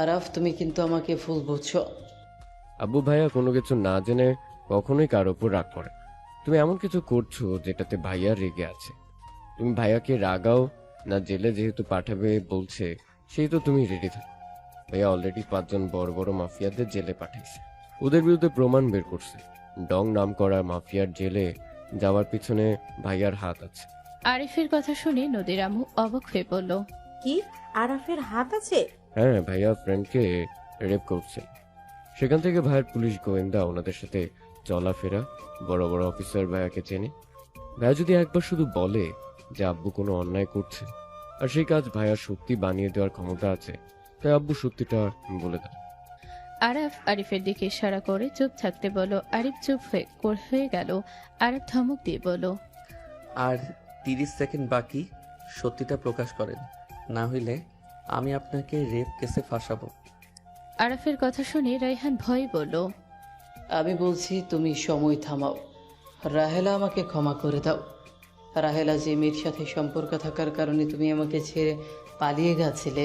আরাফ, তুমি কিন্তু আমাকে ভুল বুঝছো। আব্বু ভাইয়া কোনো কিছু না জেনে কখনোই কারোর উপর রাগ করে। তুমি এমন কিছু করছো যেটাতে ভাইয়া রেগে আছে। তুমি ভাইয়াকে রাগাও না, জেলে যেহেতু পাঠাবে বলছে সেই তো তুমি রেডি থাকো। ভাইয়া অলরেডি 5 জন বড় বড় মাফিয়াদের জেলে পাঠাইছে। ওদের বিরুদ্ধে প্রমাণ বের করছে। ডং নাম করা মাফিয়ার জেলে যাওয়ার পিছনে ভাইয়ার হাত আছে। আরিফের কথা শুনে নদীর আম্মু অবাক হয়ে বলল, কি আরাফের হাত আছে? হ্যাঁ, ভাইয়া ফ্রেন্ডকে রেপ করছে। সেখান থেকে ভাইয়ের পুলিশ গোয়েন্দা ওনাদের সাথে চলাফেরা। বড় বড় অফিসার ভাইয়াকে চেনে। ভাইয়া যদি একবার শুধু বলে যে আব্বু কোনো অন্যায় করছে আর সেই কাজ ভাইয়ার সত্যি বানিয়ে দেওয়ার ক্ষমতা আছে, তাই আব্বু সত্যিটা বলে দেয়। আরাফ আরিফের দিকে ইশারা করে চুপ থাকতে বলল। আরিফ চুপ হয়ে গেল। আরাফ ধমক দিয়ে বলল, আর 30 সেকেন্ড বাকি, সত্যিটা প্রকাশ করেন, না হইলে আমি আপনাকে রেপ কেসে ফাঁসাবো। আরাফের কথা শুনে রায়হান ভয়ে বলল, আমি বলছি তুমি সময় থামাও। রাহেলা, আমাকে ক্ষমা করে দাও। রাহেলা যে মেয়ের সাথে সম্পর্ক থাকার কারণে তুমি আমাকে ছেড়ে পালিয়ে গেছিলে,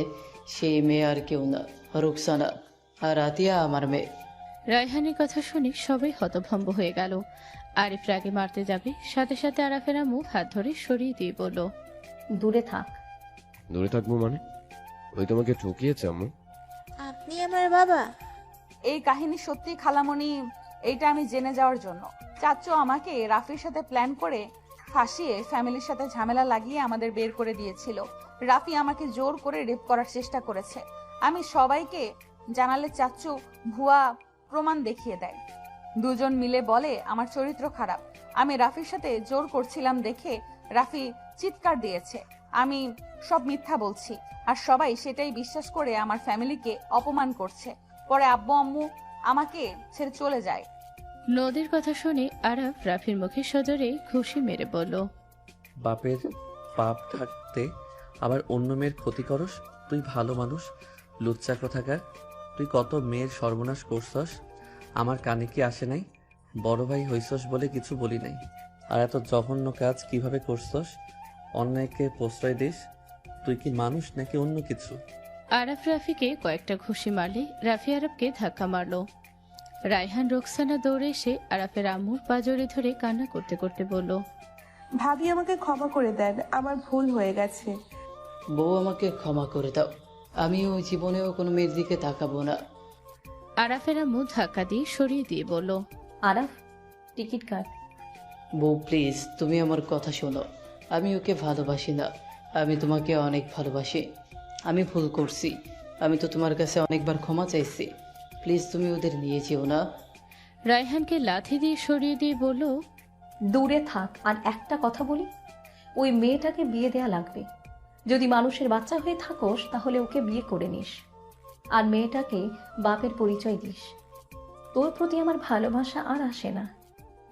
সেই মেয়ে আর কেউ না, রুকসানা। আর আতিয়া আমার মেয়ে। রায়হানের কথা শুনে সবাই হতভম্ব হয়ে গেল। আরিফ রাগে মারতে যাবে, সাথে সাথে আরাফের আম্মু হাত ধরে সরিয়ে দিয়ে বলল, দূরে থাক। দূরে থাকবো মানে? ওই তোমাকে ঠকিয়েছে আম্মু? আপনি আমার বাবা? এই কাহিনী সত্যি খালামণি, এইটা আমি জেনে যাওয়ার জন্য চাচ্চু আমাকে রাফির সাথে প্ল্যান করে ফাঁসিয়ে ফ্যামিলির সাথে ঝামেলা লাগিয়ে আমাদের বের করে দিয়েছিল। রাফি আমাকে জোর করে রেপ করার চেষ্টা করেছে। আমি সবাইকে জানালে চাচ্চু ভুয়া প্রমাণ দেখিয়ে দেয়। দুজন মিলে বলে আমার চরিত্র খারাপ। আমি রাফির সাথে জোর করছিলাম দেখে রাফি চিৎকার দিয়েছে। আমি সব মিথ্যা বলছি, আর সবাই সেটাই বিশ্বাস করে আমার ফ্যামিলিকে অপমান করছে। পরে আব্বু আম্মু আমাকে ছেড়ে চলে যায়। নদীর কথা শুনে আরাফ রাফির মুখে সজোরে ঘুষি মেরে বলল, বাপের পাপ থাকতে আবার অন্য মেয়ের ক্ষতি করস? তুই ভালো মানুষ, লুচ্চা কোথাকার। তুই কত মেয়ের সর্বনাশ করছস, আমার কানে কি আসে নাই? বড় ভাই হইছস বলে কিছু বলি নাই। আর এত জঘন্য কাজ কিভাবে করছস? অন্যায়কে প্রশ্রয় দিস? তুই কি মানুষ নাকি অন্য কিছু? আরাফ রাফিকে কয়েকটা ঘুষি মারলে রাফি আরাফকে ধাক্কা মারল। রায়হান রোকসানা দৌড়ে এসে আরাফের আম্মুর পা জড়িয়ে ধরে কান্না করতে করতে বলল, ভাবি আমাকে ক্ষমা করে দেন, আমার ভুল হয়ে গেছে। বউ, আমাকে ক্ষমা করে দাও। আমি ওই জীবনেও কোনো মেয়ের দিকে তাকাবো না। আরাফের আম্মু ধাক্কা দিয়ে সরিয়ে দিয়ে বলল, আরাফ, টিকিট কাট। বউ প্লিজ, তুমি আমার কথা শোনো। আমি ওকে ভালোবাসি না, আমি তোমাকে অনেক ভালোবাসি। আমি ভুল করছি, আমি তো তোমার কাছে অনেকবার ক্ষমা চাইছি। প্লিজ তুমি ওদের নিয়ে যেও না। রায়হানকে লাথি দিয়ে সরিয়ে দিয়ে বলল, দূরে থাক। আর একটা কথা বলি, ওই মেয়েটাকে বিয়ে দেয়া লাগবে। যদি মানুষের বাচ্চা হয়ে থাকোস তাহলে ওকে বিয়ে করে নিস, আর মেয়েটাকে বাপের পরিচয় দিস। তোর প্রতি আমার ভালোবাসা আর আসে না।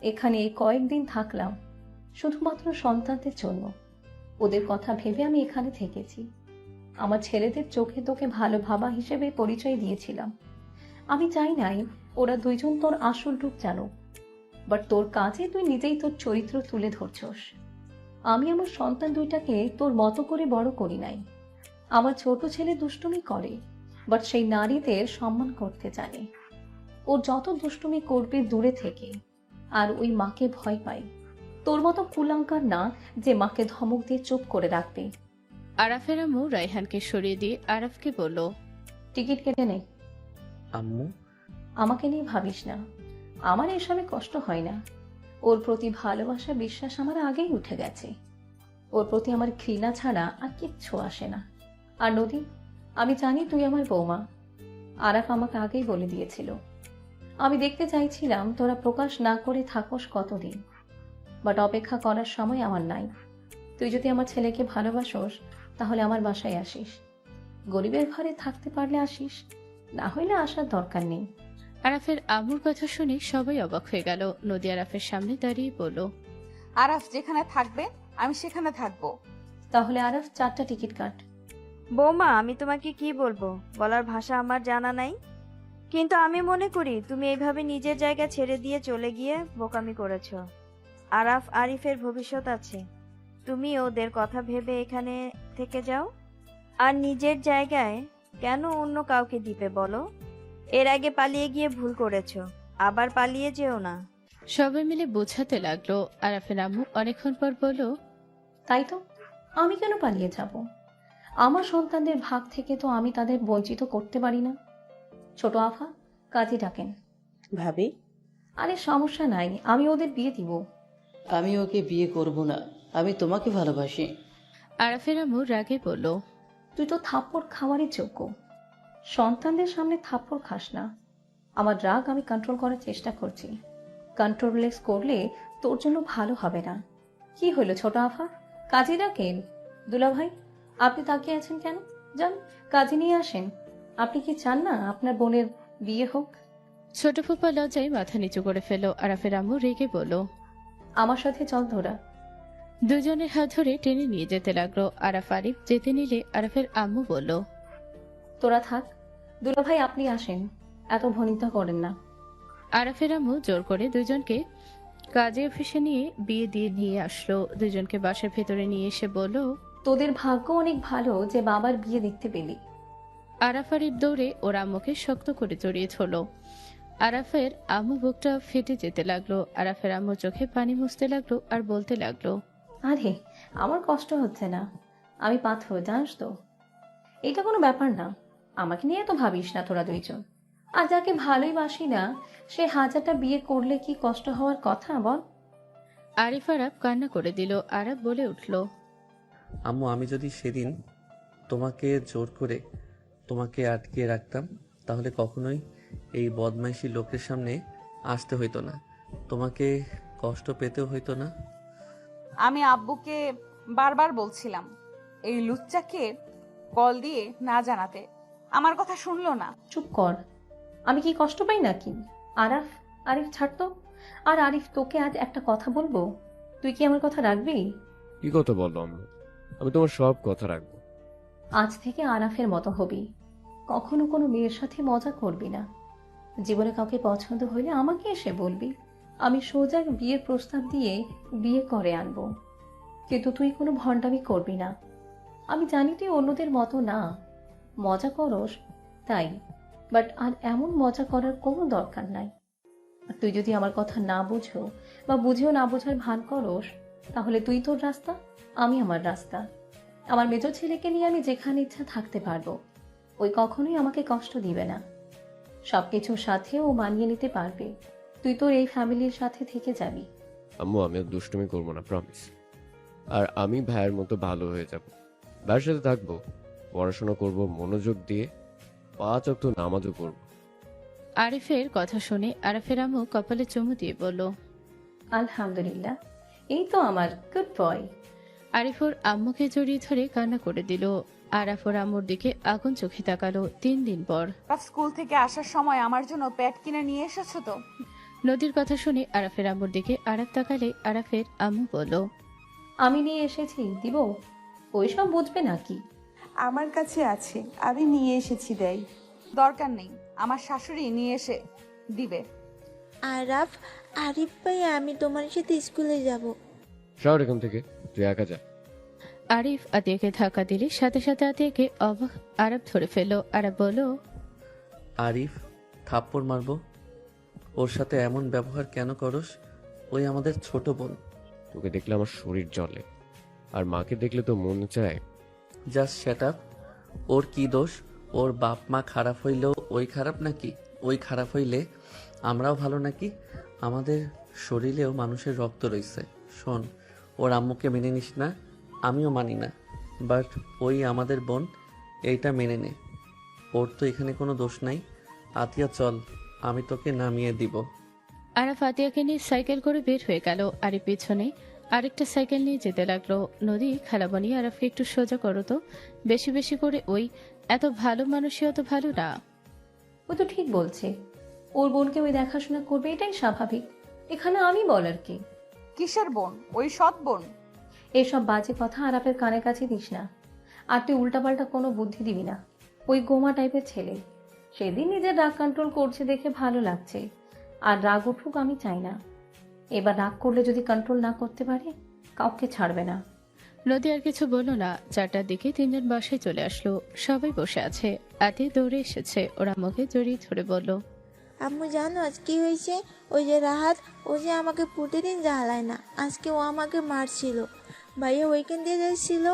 এখানে এই কয়েকদিন থাকলাম শুধুমাত্র সন্তানদের জন্য। ওদের কথা ভেবে আমি এখানে থেকেছি। আমার ছেলেদের চোখে তোকে ভালো ভাবা হিসেবে পরিচয় দিয়েছিলাম। আমি চাই নাই ওরা দুইজন তোর আসল রূপ জানো, বাট তোর কাজে তুই নিজেই তোর চরিত্র তুলে ধরছস। আমি আমার সন্তান দুইটাকে তোর মতো করে বড় করি নাই। আমার ছোট ছেলে দুষ্টুমি করে, বাট সেই নারীদের সম্মান করতে জানে। ও যত দুষ্টুমি করবে দূরে থেকে, আর ওই মাকে ভয় পায়। তোর মতো কুলাঙ্কার না যে মাকে ধমক দিয়ে চুপ করে রাখবে। আরাফের আম্মু রায়হানকে সরিয়ে দিয়ে আরাফকে বলল, টিকিট কেটে নে। আম্মু, আমাকে নিয়ে ভাবিস না, আমার এসবে কষ্ট হয় না। ওর প্রতি ভালোবাসা বিশ্বাস আমার আগেই উঠে গেছে। ওর প্রতি আমার ঘৃণা ছাড়া আর কিচ্ছু আসে না। আর নদী, আমি জানি তুই আমার বৌমা। আরাফ আমাকে আগেই বলে দিয়েছিল। আমি দেখতে চাইছিলাম তোরা প্রকাশ না করে থাকোস কতদিন, বাট অপেক্ষা করার সময় আমার নাই। তুই যদি আমার ছেলেকে ভালোবাসোস তাহলে আমার বাসায় আসিস। গরিবের ঘরে থাকতে পারলে আসিস, না হইলে আসার দরকার নেই। আরাফের আম্মুর কথা শুনে সবাই অবাক হয়ে গেল। নদী আরাফের সামনে দাঁড়িয়ে বলল, আরাফ যেখানে থাকবে আমি সেখানে থাকবো। তাহলে আরাফ 4টা টিকিট কাট। বৌমা, আমি তোমাকে কি বলবো, বলার ভাষা আমার জানা নাই। কিন্তু আমি মনে করি তুমি এইভাবে নিজের জায়গা ছেড়ে দিয়ে চলে গিয়ে বোকামি করেছো। আরাফ আরিফের ভবিষ্যৎ আছে। তুমি ওদের কথা ভেবে এখানে থেকে যাও। আর নিজের জায়গায় কেন অন্য কাউকে দিবে বলো? এর আগে পালিয়ে গিয়ে ভুল করেছো, আবার পালিয়ে যেও না। সবাই মিলে বোঝাতে লাগলো। আরাফের আম্মু অনেকক্ষণ পর বলল, তাই তো, আমি কেন পালিয়ে যাব? আমার সন্তানদের ভাগ থেকে তো আমি তাদের বঞ্চিত করতে পারি না। ছোট আফা, কাজী ডাকেন। ভাবি, আরে সমস্যা নাই, আমি ওদের বিয়ে দিব। আমি ওকে বিয়ে করব না, আমি তোমাকে ভালোবাসি। আরাফের আম্মু রাগে বলল, তুই তো থাপ্পড় খাওয়ারই যোগ্য। সন্তানদের সামনে থাপ্পড় খাস না। আমার রাগ আমি কন্ট্রোল করার চেষ্টা করছি। কন্ট্রোললেস করলে তোর জন্য ভালো হবে না। কি হলো ছোট আফা, কাজী ডাকেন। দুলা ভাই, আপনি তাকিয়ে আছেন কেন? যান, কাজী নিয়ে আসেন। আপনি কি চান না আপনার বোনের বিয়ে হোক? ছোট ফুপা লজ্জায় মাথা নিচু করে ফেলল। আরাফের আম্মু রেগে বলল, আমার সাথে চল তোরা। দুজনের হাত ধরে টেনে নিয়ে যেতে লাগলো। আরাফ আরিফ যেতে নিলে আরাফের আম্মু বলল, তোরা থাক, দুলা ভাই আপনি আসেন, এত ভনিতা করেন না। আরাফের আম্মু জোর করে দুজনকে কাজে অফিসে নিয়ে বিয়ে দিয়ে নিয়ে আসলো। দুজনকে বাসার ভেতরে নিয়ে এসে বলল, তোদের ভাগ্য অনেক ভালো যে বাবার বিয়ে দেখতে পেলি। আরাফ আরিফ দৌড়ে ওর আম্মুকে শক্ত করে জড়িয়ে ধরল। আরাফের আম্মু বুকটা ফেটে যেতে লাগলো। আরাফের আম্মু চোখে পানি মুছতে লাগলো আর বলতে লাগলো, আরে আমার কষ্ট হচ্ছে না, আমি পাথর, জানিস তো। এটা কোনো ব্যাপার না, আমাকে নিয়ে তো ভাবিস না তোরা দুইজন। আর যাকে ভালোই বাসি না সে 1000টা বিয়ে করলে কি কষ্ট হওয়ার কথা বল? আরিফ আরাফ কান্না করে দিল। আরাফ বলে উঠল, আম্মু, আমি যদি সেদিন তোমাকে জোর করে তোমাকে আটকে রাখতাম তাহলে কখনোই এই বদমাইশি লোকের সামনে আসতে হইতো না, তোমাকে কষ্ট পেতেও হইতো না। আমি আব্বুকে বারবার বলছিলাম এই লুচ্চাকে কল দিয়ে না জানাতে, আমার কথা শুনলো না। চুপ কর, আমি কি কষ্ট পাই নাকি? আরাফ, আরিফ ছাড় তো। আর আরিফ, তোকে আজ একটা কথা বলবো, তুই কি আমার কথা রাখবি? কি কথা বলো আম্মু? আমি তোমার সব কথা রাখবো। আজ থেকে আরাফের মতো হবি, কখনো কোনো মেয়ের সাথে মজা করবি না। জীবনে কাউকে পছন্দ হইলে আমাকে এসে বলবি, আমি সোজা বিয়ের প্রস্তাব দিয়ে বিয়ে করে আনবো। কিন্তু তুই কোনো ভণ্ডামি করবি না। আমি জানি তুই অন্যদের মতো না, মজা করস তাই, বাট আর এমন মজা করার কোনো দরকার নাই। আর তুই যদি আমার কথা না বুঝো বা বুঝেও না বোঝার ভান করস তাহলে তুই তোর রাস্তা, আমি আমার রাস্তা। আমার মেজ ছেলেকে নিয়ে আমি যেখানে ইচ্ছা থাকতে পারবো, ওই কখনোই আমাকে কষ্ট দিবে না। সবকিছুর সাথে ও মানিয়ে নিতে পারবে। তুই তোর এই ফ্যামিলির সাথে থেকে যাবি। আম্মু, আমি আর দুষ্টুমি করবো না, প্রমিস। আর আমি ভাইয়ের মতো ভালো হয়ে যাব, ভাইয়ের সাথে থাকবো, পড়াশোনা করব মনোযোগ দিয়ে, 5 ওয়াক্ত নামাজও পড়বো। আরিফের কথা শুনে আরাফের আম্মু কপালে চুমু দিয়ে বলল, আলহামদুলিল্লাহ, এই তো আমার গুড বয়। আরিফ ওর আম্মুকে জড়িয়ে ধরে কান্না করে দিল। আরাফ ওর আম্মুর দিকে আগুন চোখে তাকালো। 3 দিন পর স্কুল থেকে আসার সময় আমার জন্য প্যাড কিনে নিয়ে এসেছো তো? নদীর কথা শুনে আরাফের আম্মুর দিকে আরাফ তাকালে আরাফের আম্মু বলল, আমি নিয়ে এসেছি, দিব? ওইসব বুঝবে নাকি? আমার কাছে আছে, আমি নিয়ে এসেছি, দেয়। দরকার নেই, আমার শাশুড়ি নিয়ে এসে দিবে। আরাফ, আরিফ ভাই, আমি তোমার সাথে স্কুলে যাব। সর এখান থেকে, তুই একা যা। আরিফ আতিয়াকে ধাক্কা দিলে সাথে সাথে আতিয়াকে অবাক আরাফ ধরে ফেলল। আরাফ বলল, আরিফ, থাপ্পড় মারবো? ওর সাথে এমন ব্যবহার কেন করস? ওই আমাদের ছোট বোন। তোকে দেখলে আমার শরীর জ্বলে, আর মাকে দেখলে তো মন চায়। Just shut up. ওর কি দোষ? ওর বাপ মা খারাপ হইলেও ওই খারাপ নাকি? ওই খারাপ হইলে আমরাও ভালো নাকি? আমাদের শরীরেও মানুষের রক্ত রয়েছে। শোন, ওর আম্মুকে মেনে নিস না, আমিও মানি না, বাট ওই আমাদের বোন, এইটা মেনে নে। ওর তো এখানে কোনো দোষ নাই। আতিয়া চল, আমি তোকে নামিয়ে দিব। আরাফ আতিয়াকে নিয়ে সাইকেল করে বের হয়ে গেল। আরিফ পিছনে আরেকটা সাইকেল নিয়ে যেতে লাগলো। নদী খালা বানিয়ে আরাফকে একটু সোজা করো তো, বেশি বেশি করে। ওই এত ভালো মানুষই অত ভালো না। ও তো ঠিক বলছে, ওর বোনকে ওই দেখাশোনা করবে, এটাই স্বাভাবিক। এখানে আমি বলার কি? কিসের বোন? ওই সৎ বোন। এইসব বাজে কথা আরাফের কানে কাছে দিস না। আর তুই উল্টাপাল্টা কোনো বুদ্ধি দিবি না। ওই গোমা টাইপের ছেলে। সেদিন নিজের রাগ কন্ট্রোল করছে দেখে ভালো লাগছে, আর রাগ উঠুক আমি চাই না। এবার রাগ করলে যদি কন্ট্রোল না করতে পারে, কাউকে ছাড়বে না। নদী আর কিছু বলল না। 4টার দিকে 3 জন বাসায় চলে আসলো। সবাই বসে আছে। আতিয়া দৌড়ে এসেছে, ওরা মুখে জড়িয়ে ধরে বলল, আম্মু জানো আজ কি হয়েছে? ওই যে রাহাত, ও যে আমাকে প্রতিদিন জ্বালায় না, আজকে ও আমাকে মারছিল। ভাইয়া ওইখান দিয়ে যাচ্ছিল,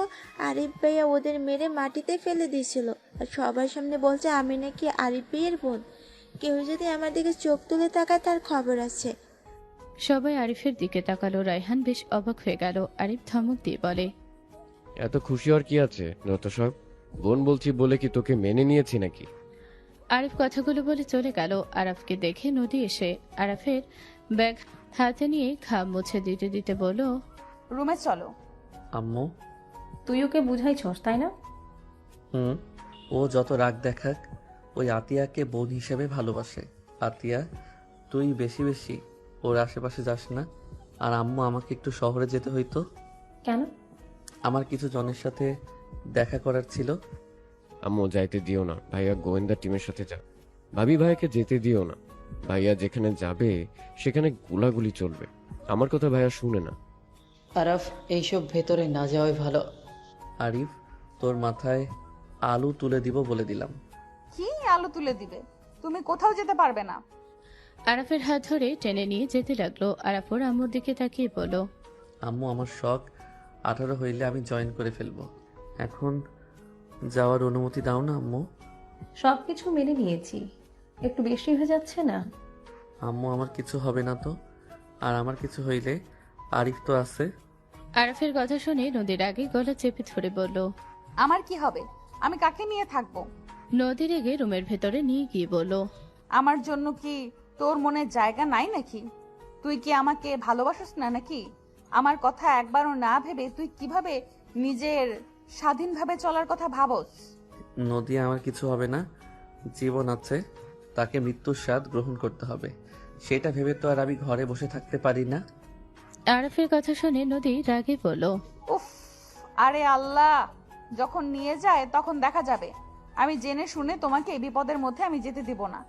আরিফ ভাইয়া ওদের মেরে মাটিতে ফেলে দিয়েছিল, আর সবার সামনে বলছে আমি নাকি আরিফ ভাইয়ের বোন। কেউ যদি আমার দিকে চোখ তুলে তাকায় তার খবর আছে। সবাই আরিফের দিকে তাকালো। রায়হান বেশ অবাক হয়ে গেল। আরিফ ধমক দিয়ে বলে, এত খুশি হওয়ার কি আছে? যত সব বোন বলছি বলে কি তোকে মেনে নিয়েছি নাকি? আরিফ কথাগুলো বলে চলে গেল। আরাফকে দেখে নদী এসে আরাফের ব্যাগ হাতে নিয়ে ঘাম মুছে দিতে দিতে বলল, রুমে চলো। আম্মু? তুই ওকে বুঝাইছস তাই না? ও যত রাগ দেখাক, ওই আতিয়াকে বোন হিসেবে ভালোবাসে। আতিয়া, তুই বেশি বেশি ওর আশেপাশে যাস না। আর আম্মু, আমাকে একটু শহরে যেতে হইতো। কেন? আমার কিছু জনের সাথে দেখা করার ছিল। আম্মু যাইতে দিও না, ভাইয়া গোয়েন্দা টিমের সাথে যা। ভাবি ভাইয়াকে যেতে দিও না, ভাইয়া যেখানে যাবে সেখানে গোলাগুলি চলবে। আমার কথা ভাইয়া শুনে না। আরাফ, এইসব ভেতরে না যাওয়াই ভালো। আরিফ, তোর মাথায় আলু তুলে দিব বলে দিলাম। কি আলু তুলে দিবে? তুমি কোথাও যেতে পারবে না। আরাফের হাত ধরে টেনে নিয়ে যেতে লাগলো। আরাফ ওর আম্মুর দিকে তাকিয়ে বলল, আম্মু, আমার শখ 18 হইলে আমি জয়েন করে ফেলবো। এখন যাওয়ার অনুমতি দাও না আম্মু। সবকিছু মেনে নিয়েছি, একটু বেশি হয়ে যাচ্ছে না? আম্মু, আমার কিছু হবে না তো? আর আমার কিছু হইলে আরিফ তো আছে। আরাফের কথা শুনে নদীর আগে গলা চেপে ধরে বলল, আমার কি হবে? আমি কাকে নিয়ে থাকবো? নদী রেগে রুমের ভেতরে নিয়ে গিয়ে বলল, আমার জন্য কি তোর মনে জায়গা নাই নাকি? তুই কি আমাকে ভালোবাসিস না নাকি? আমার কথা একবারও না ভেবে তুই কিভাবে নিজের স্বাধীনভাবে চলার কথা ভাবস? নদী, আমার কিছু হবে না। জীবন আছে, তাকে মৃত্যুর স্বাদ গ্রহণ করতে হবে। সেটা ভেবে তো আর আমি ঘরে বসে থাকতে পারি না। আরাফের কথা শুনে নদী রাগে বলল, উফ, আরে আল্লাহ, যখন নিয়ে যায় তখন দেখা যাবে। আমি জেনে শুনে তোমাকে এই বিপদের মধ্যে আমি যেতে দিব না।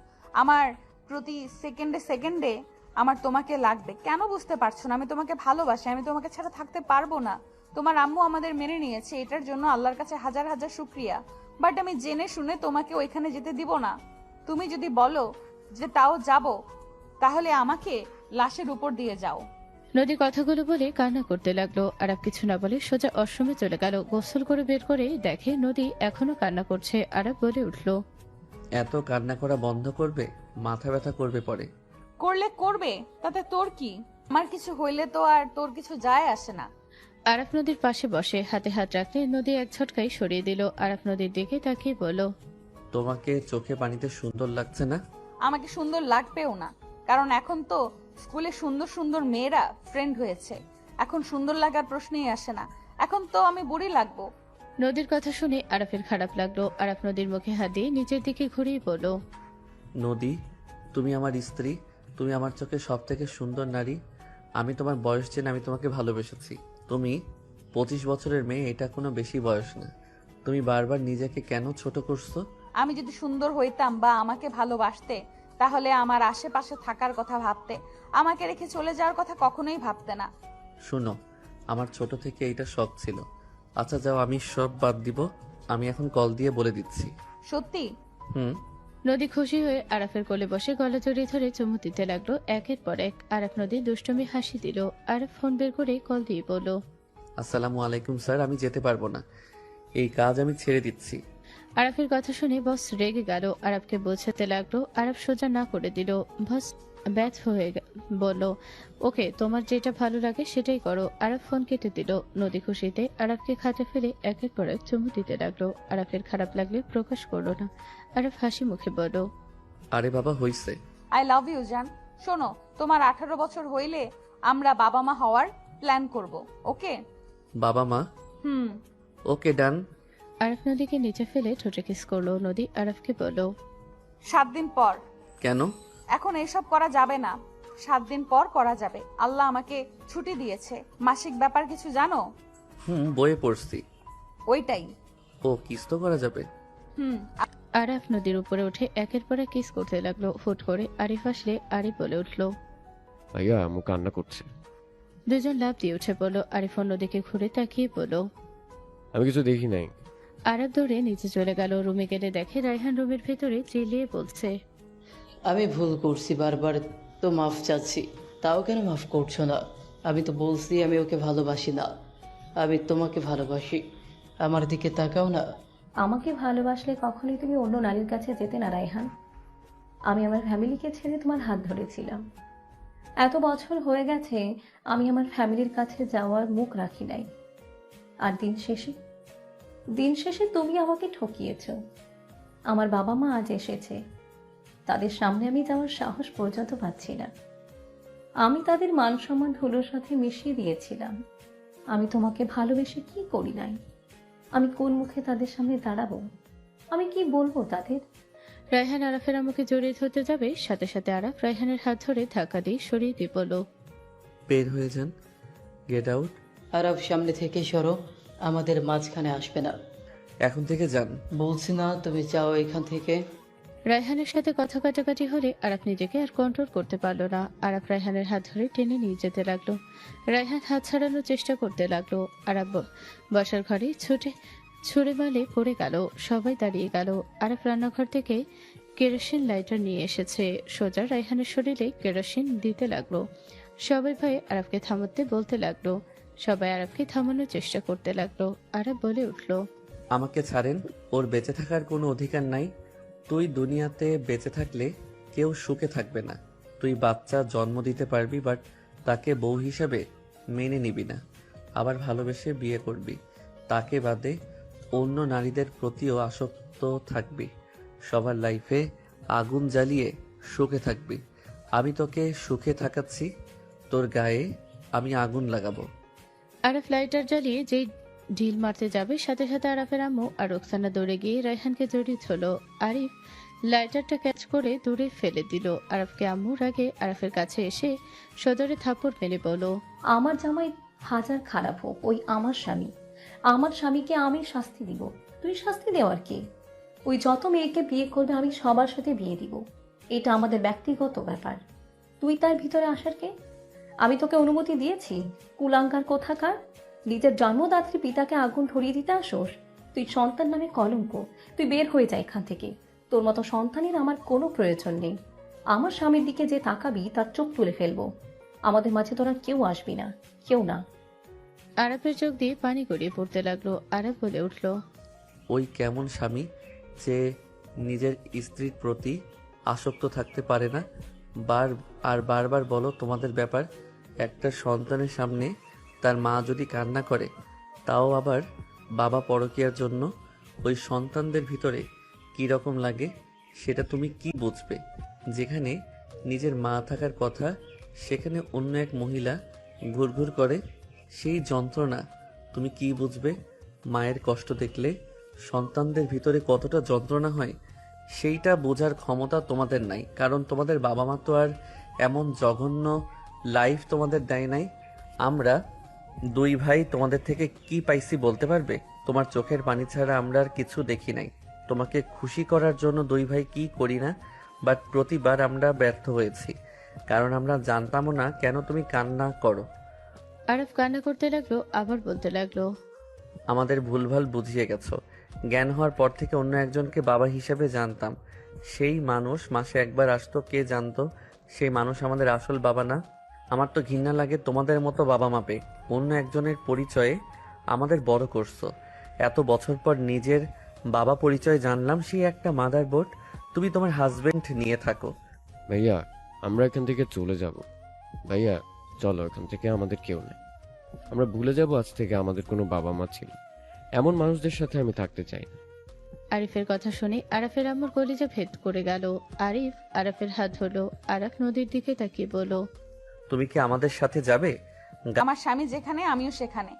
আমার প্রতি সেকেন্ডে সেকেন্ডে আমার তোমাকে লাগবে। কেন বুঝতে পারছো না? আমি তোমাকে ভালোবাসি, আমি তোমাকে ছাড়া থাকতে পারবো না। তোমার আম্মু আমাদের মেনে নিয়েছে, এটার জন্য আল্লাহর কাছে হাজার হাজার শুকরিয়া। বাট আমি জেনে শুনে তোমাকে ওইখানে যেতে দিব না। তুমি যদি বলো যে তাও যাব, তাহলে আমাকে লাশের উপর দিয়ে যাও। নদী কথাগুলো বলে কান্না করতে লাগলো। আরাফ কিছু না বলে সোজা অশ্রমে চলে গেল। গোসল করে বের করে দেখে নদী এখনো কান্না করছে। আরাফ বলে উঠল, এত কান্না করা বন্ধ করবে? মাথা ব্যথা করবে পরে। করলে করবে, তাতে তোর কি? আমার কিছু হইলে তো আর তোর কিছু যায় আসে না। আরাফ নদীর পাশে বসে হাতে হাত রাখলে নদী এক ঝটকায় সরিয়ে দিল। আরাফ নদীর দিকে তাকিয়ে বলল, তোমাকে চোখে পানিতে সুন্দর লাগছে না? আমাকে সুন্দর লাগবেও না, কারণ এখন তো স্কুলে সুন্দর সুন্দর মেয়েরা ফ্রেন্ড হয়েছে, এখন সুন্দর লাগার প্রশ্নই আসে না। এখন তো আমি বুড়ি লাগবো। নদীর কথা শুনে আরাফের খারাপ লাগলো। আরাফ নদীর মুখে হাত দিয়ে নিচের দিকে ঘুরিয়ে বলল, নদী, তুমি আমার স্ত্রী, তুমি আমার চোখে সব থেকে সুন্দর নারী। আমি তোমার বয়স জেনে আমি তোমাকে ভালোবেসেছি। তুমি 25 বছরের মেয়ে, এটা কোনো বেশি বয়স না। তুমি বারবার নিজেকে কেন ছোট করছো? আমি যদি সুন্দর হইতাম বা আমাকে ভালোবাসতে, তাহলে আমার আশেপাশে থাকার কথা ভাবতে, আমাকে রেখে চলে যাওয়ার কথা কখনোই ভাবতে না। শুনো, আমার ছোট থেকে এইটা শখ ছিল। আচ্ছা যাও, আমি সব বাদ দিব। আমি এখন কল দিয়ে বলে দিচ্ছি। সত্যি? হুম। নদী খুশি হয়ে আরাফের কোলে বসে গলা জড়িয়ে ধরে চুমু দিতে লাগলো একের পর এক। আরাফ নদী দুষ্টমি হাসি দিল। আরাফ ফোন বের করে কল দিয়ে বলল, আসসালামু আলাইকুম স্যার, আমি যেতে পারবো না, এই কাজ আমি ছেড়ে দিচ্ছি। আরাফের কথা শুনে বস রেগে গেল। আরাফকে বোঝাতে লাগলো। আরাফ সোজা না করে দিল। বস ব্যর্থ হয়ে বলল, ওকে, তোমার যেটা ভালো লাগে সেটাই করো। আরাফ ফোন কেটে দিল। নদী খুশিতে আরাফকে খাটে ফেলে একের পর এক চুমু দিতে লাগলো। আরাফের খারাপ লাগলে প্রকাশ করলো না। আরাফ হাসি মুখে বলল, আরে বাবা, হইছে। আই লাভ ইউ জান। শোনো, তোমার 18 বছর হইলে আমরা বাবা মা হওয়ার প্ল্যান করব, ওকে? বাবা মা? হুম। ওকে, ডান। আরাফ নদীকে নিচে ফেলে ঠোঁটে কিস করলো। নদী আরাফকে বলল, 7 দিন পর। কেন? এখন এসব করা যাবে না, 7 দিন পর করা যাবে। আল্লাহ আমাকে ছুটি দিয়েছে। মাসিক ব্যাপার কিছু জানো? বইয়ে পড়ছি। ওইটাই। ও, কিস তো করা যাবে। হুম। আরাফ নদীর উপরে উঠে একের পর এক কিস করতে লাগলো। ফুট করে আরিফ আসলে আরিফ বলে উঠলো, ভাইয়া আম্মু কান্না করছে। দুজন লাফ দিয়ে উঠে বলল। আরিফ অন্যদিকে ঘুরে তাকিয়ে বলল, আমি কিছু দেখি নাই। আরাফ দৌড়ে নিচে চলে গেল। রুমে গেলে দেখে রায়হান রুমের ভেতরে চিল্লিয়ে বলছে, আমি ভুল করছি, বারবার তো মাফ চাচ্ছি, তাও কেন মাফ করছো না? আমি তো বলছি আমি ওকে ভালোবাসি না, আমি তোমাকে ভালোবাসি। আমার দিকে তাকাও না। আমাকে ভালোবাসলে কখনোই তুমি অন্য নারীর কাছে যেতে না রায়হান। আমি আমার ফ্যামিলিকে ছেড়ে তোমার হাত ধরেছিলাম। এত বছর হয়ে গেছে আমি আমার ফ্যামিলির কাছে যাওয়ার মুখ রাখি নাই। আর দিন শেষে তুমি আমাকে ঠকিয়েছ। আমার বাবা মা আজ এসেছে, তাদের সামনে আমি যাওয়ার সাহস পর্যন্ত পাচ্ছি না। আমি তাদের মান সম্মান ধুলোর সাথে মিশিয়ে দিয়েছিলাম। আমি তোমাকে ভালোবেসে কি করি নাই? আমি কোন মুখে তাদের সামনে দাঁড়াবো? আমি কি বলবো তাদের? রায়হান আরাফের আম্মুকে জড়িয়ে ধরতে যাবে, সাথে সাথে আরাফ রায়হানের হাত ধরে ধাক্কা দিয়ে সরিয়ে দিয়ে বলল, বের হয়ে যান, গেট আউট। আরব সামনে থেকে সরো, আমাদের মাঝখানে আসবে না। এখন থেকে যান বলছি না, তুমি যাও এখান থেকে। রায়হানের সাথে কথা কাটাকাটি হলে আরাফ নিজেকে আর কন্ট্রোল করতে পারল না। আরাফ রায়হানের হাত ধরে টেনে নিয়ে যেতে লাগলো। রায়হান হাত ছাড়ানোর চেষ্টা করতে লাগলো। আরাফ বসার ঘরে ছুড়ে মালে পড়ে গেল। সবাই দাঁড়িয়ে গেল। আরাফ রান্নাঘর থেকে কেরোসিন লাইটার নিয়ে এসেছে। সোজা রায়হানের শরীরে কেরোসিন দিতে লাগলো। সবাই ভয়ে আরাফকে থামাতে বলতে লাগলো। সবাই আরাফকে থামানোর চেষ্টা করতে লাগলো। আরাফ বলে উঠল, আমাকে ছাড়েন, ওর বেঁচে থাকার কোনো অধিকার নাই। তুই দুনিয়াতে বেঁচে থাকলে কেউ সুখে থাকবে না। তুই বাচ্চা জন্ম দিতে পারবি, বাট তাকে বউ হিসেবে মেনে নিবি না। আবার ভালোবেসে বিয়ে করবি, তাকে বাদে অন্য নারীদের প্রতিও আসক্ত থাকবি। সবার লাইফে আগুন জ্বালিয়ে সুখে থাকবি। আমি তোকে সুখে থাকাচ্ছি, তোর গায়ে আমি আগুন লাগাবো। আরাফ লাইটার জ্বালিয়ে যেই ঢিল মারতে যাবে, সাথে সাথে আরাফের আম্মু আর রোকসানা দৌড়ে গিয়ে রায়হানকে জড়িয়ে ধরল। আরিফ লাইটারটা ক্যাচ করে দূরে ফেলে দিল। আরাফকে আম্মু রাগে আরাফের কাছে এসে সদরে থাপ্পড় মেরে বলল, আমার জামাই হাজার খারাপ হোক, ওই আমার স্বামী। আমার স্বামীকে আমি শাস্তি দিব। তুই শাস্তি দেওয়ার কে? ওই যত মেয়েকে বিয়ে করবে আমি সবার সাথে বিয়ে দিব। এটা আমাদের ব্যক্তিগত ব্যাপার। তুই তার ভিতরে আসার কে? আমি তোকে অনুমতি দিয়েছি? কুলাঙ্গার কোথাকার! নিজের জন্মদাত্রী পিতাকে আগুন ধরিয়ে দিতে আসোস? তুই সন্তান নামে কলঙ্ক। তুই বের হয়ে যা এখান থেকে। তোর মতো সন্তানের আমার কোনো প্রয়োজন নেই। আমার স্বামীর দিকে যে তাকাবি তার চোখ তুলে ফেলবো। আমাদের মাঝে তোরা কেউ আসবি না, কেউ না। আরাফের চোখ দিয়ে পানি গড়িয়ে পড়তে লাগলো। আরাফ বলে উঠল, ওই কেমন স্বামী যে নিজের স্ত্রীর প্রতি আসক্ত থাকতে পারে না? বারবার বলো তোমাদের ব্যাপার। একটা সন্তানের সামনে তার মা যদি কান্না করে, তাও আবার বাবা পরকীয়ার জন্য, ওই সন্তানদের ভিতরে কি রকম লাগে সেটা তুমি কি বুঝবে? যেখানে নিজের মা থাকার কথা সেখানে অন্য এক মহিলা ঘুরঘুর করে। সেই যন্ত্রণা তুমি কি বুঝবে? মায়ের কষ্ট দেখলে সন্তানদের ভিতরে কতটা যন্ত্রণা হয় সেইটা বোঝার ক্ষমতা তোমাদের নাই, কারণ তোমাদের বাবা মা তো আর এমন জঘন্য লাইফ তোমাদের দেয় নাই। আমরা দুই ভাই তোমাদের থেকে কি পাইছি বলতে পারবে? তোমার চোখের পানি ছাড়া আমরা আর কিছু দেখি নাই। তোমাকে খুশি করার জন্য দুই ভাই কি করি না, বাট প্রতিবার আমরা ব্যর্থ হয়েছি, কারণ আমরা জানতামও না কেন তুমি কান্না করো। আরব কান্না করতে লাগলো, আবার বলতে লাগলো, আমাদের ভুলভাল বুঝিয়ে গেছো। জ্ঞান হওয়ার পর থেকে অন্য একজনকে বাবা হিসেবে জানতাম। সেই মানুষ মাসে একবার আসতো, কে জানতো সেই মানুষ আমাদের আসল বাবা না। আমার তো ঘৃণা লাগে তোমাদের মতো বাবা মা পেয়ে। অন্য একজনের পরিচয়ে আমাদের বড় করছো। এত বছর পর নিজের বাবা পরিচয় জানলাম, সেই একটা মাদার বোর্ড। তুমি তোমার হাজবেন্ড নিয়ে থাকো। ভাইয়া আমরা এখান থেকে চলে যাব। ভাইয়া চলো, এখান থেকে আমাদের কেউ নেই। আমরা ভুলে যাব আজ থেকে আমাদের কোনো বাবা মা ছিল। এমন মানুষদের সাথে আমি থাকতে চাই না। আরিফের কথা শুনে আরাফের আম্মুর কলিজা ভেদ করে গেল। আরিফ আরাফের হাত ধরলো। আরাফ নদীর দিকে তাকিয়ে বলল, তুমি কি আমাদের সাথে যাবে? আমার স্বামী যেখানে আমিও সেখানে।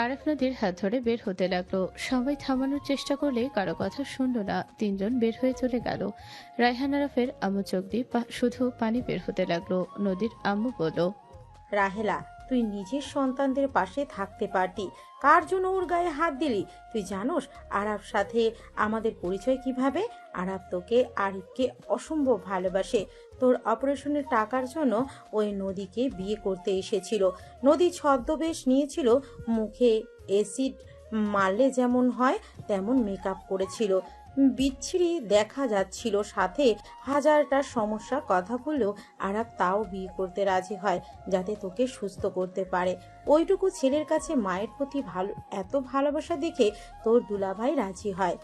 আরাফ নদীর হাত ধরে বের হতে লাগলো। সবাই থামানোর চেষ্টা করলে কারো কথা শুনল না। তিনজন বের হয়ে চলে গেল। রায়হান আরাফের আম্মু চোখ দিয়ে শুধু পানি বের হতে লাগলো। নদীর আম্মু বলল, রাহেলা, তুই নিজের সন্তানদের পাশে থাকতে পারতি, কার জন্য ওর গায়ে হাত দিলি? তুই জানোস আরাফ সাথে আমাদের পরিচয় কিভাবে? আরাফ তোকে আরিফকে অসম্ভব ভালোবাসে। তোর অপারেশনের টাকার জন্য ওই নদীকে বিয়ে করতে এসেছিল। নদী ছদ্মবেশ নিয়েছিল, মুখে অ্যাসিড মারলে যেমন হয় তেমন মেকআপ করেছিল, বিচ্ছিরি দেখা যাচ্ছিল, সাথে হাজারটা সমস্যা কথা বললেও আরাফ তাও বিয়ে করতে রাজি হয় যাতে তোকে সুস্থ করতে পারে। ওইটুকু ছেলের কাছে মায়ের প্রতি এত ভালোবাসা দেখে তোর দুলাভাই রাজি হয়।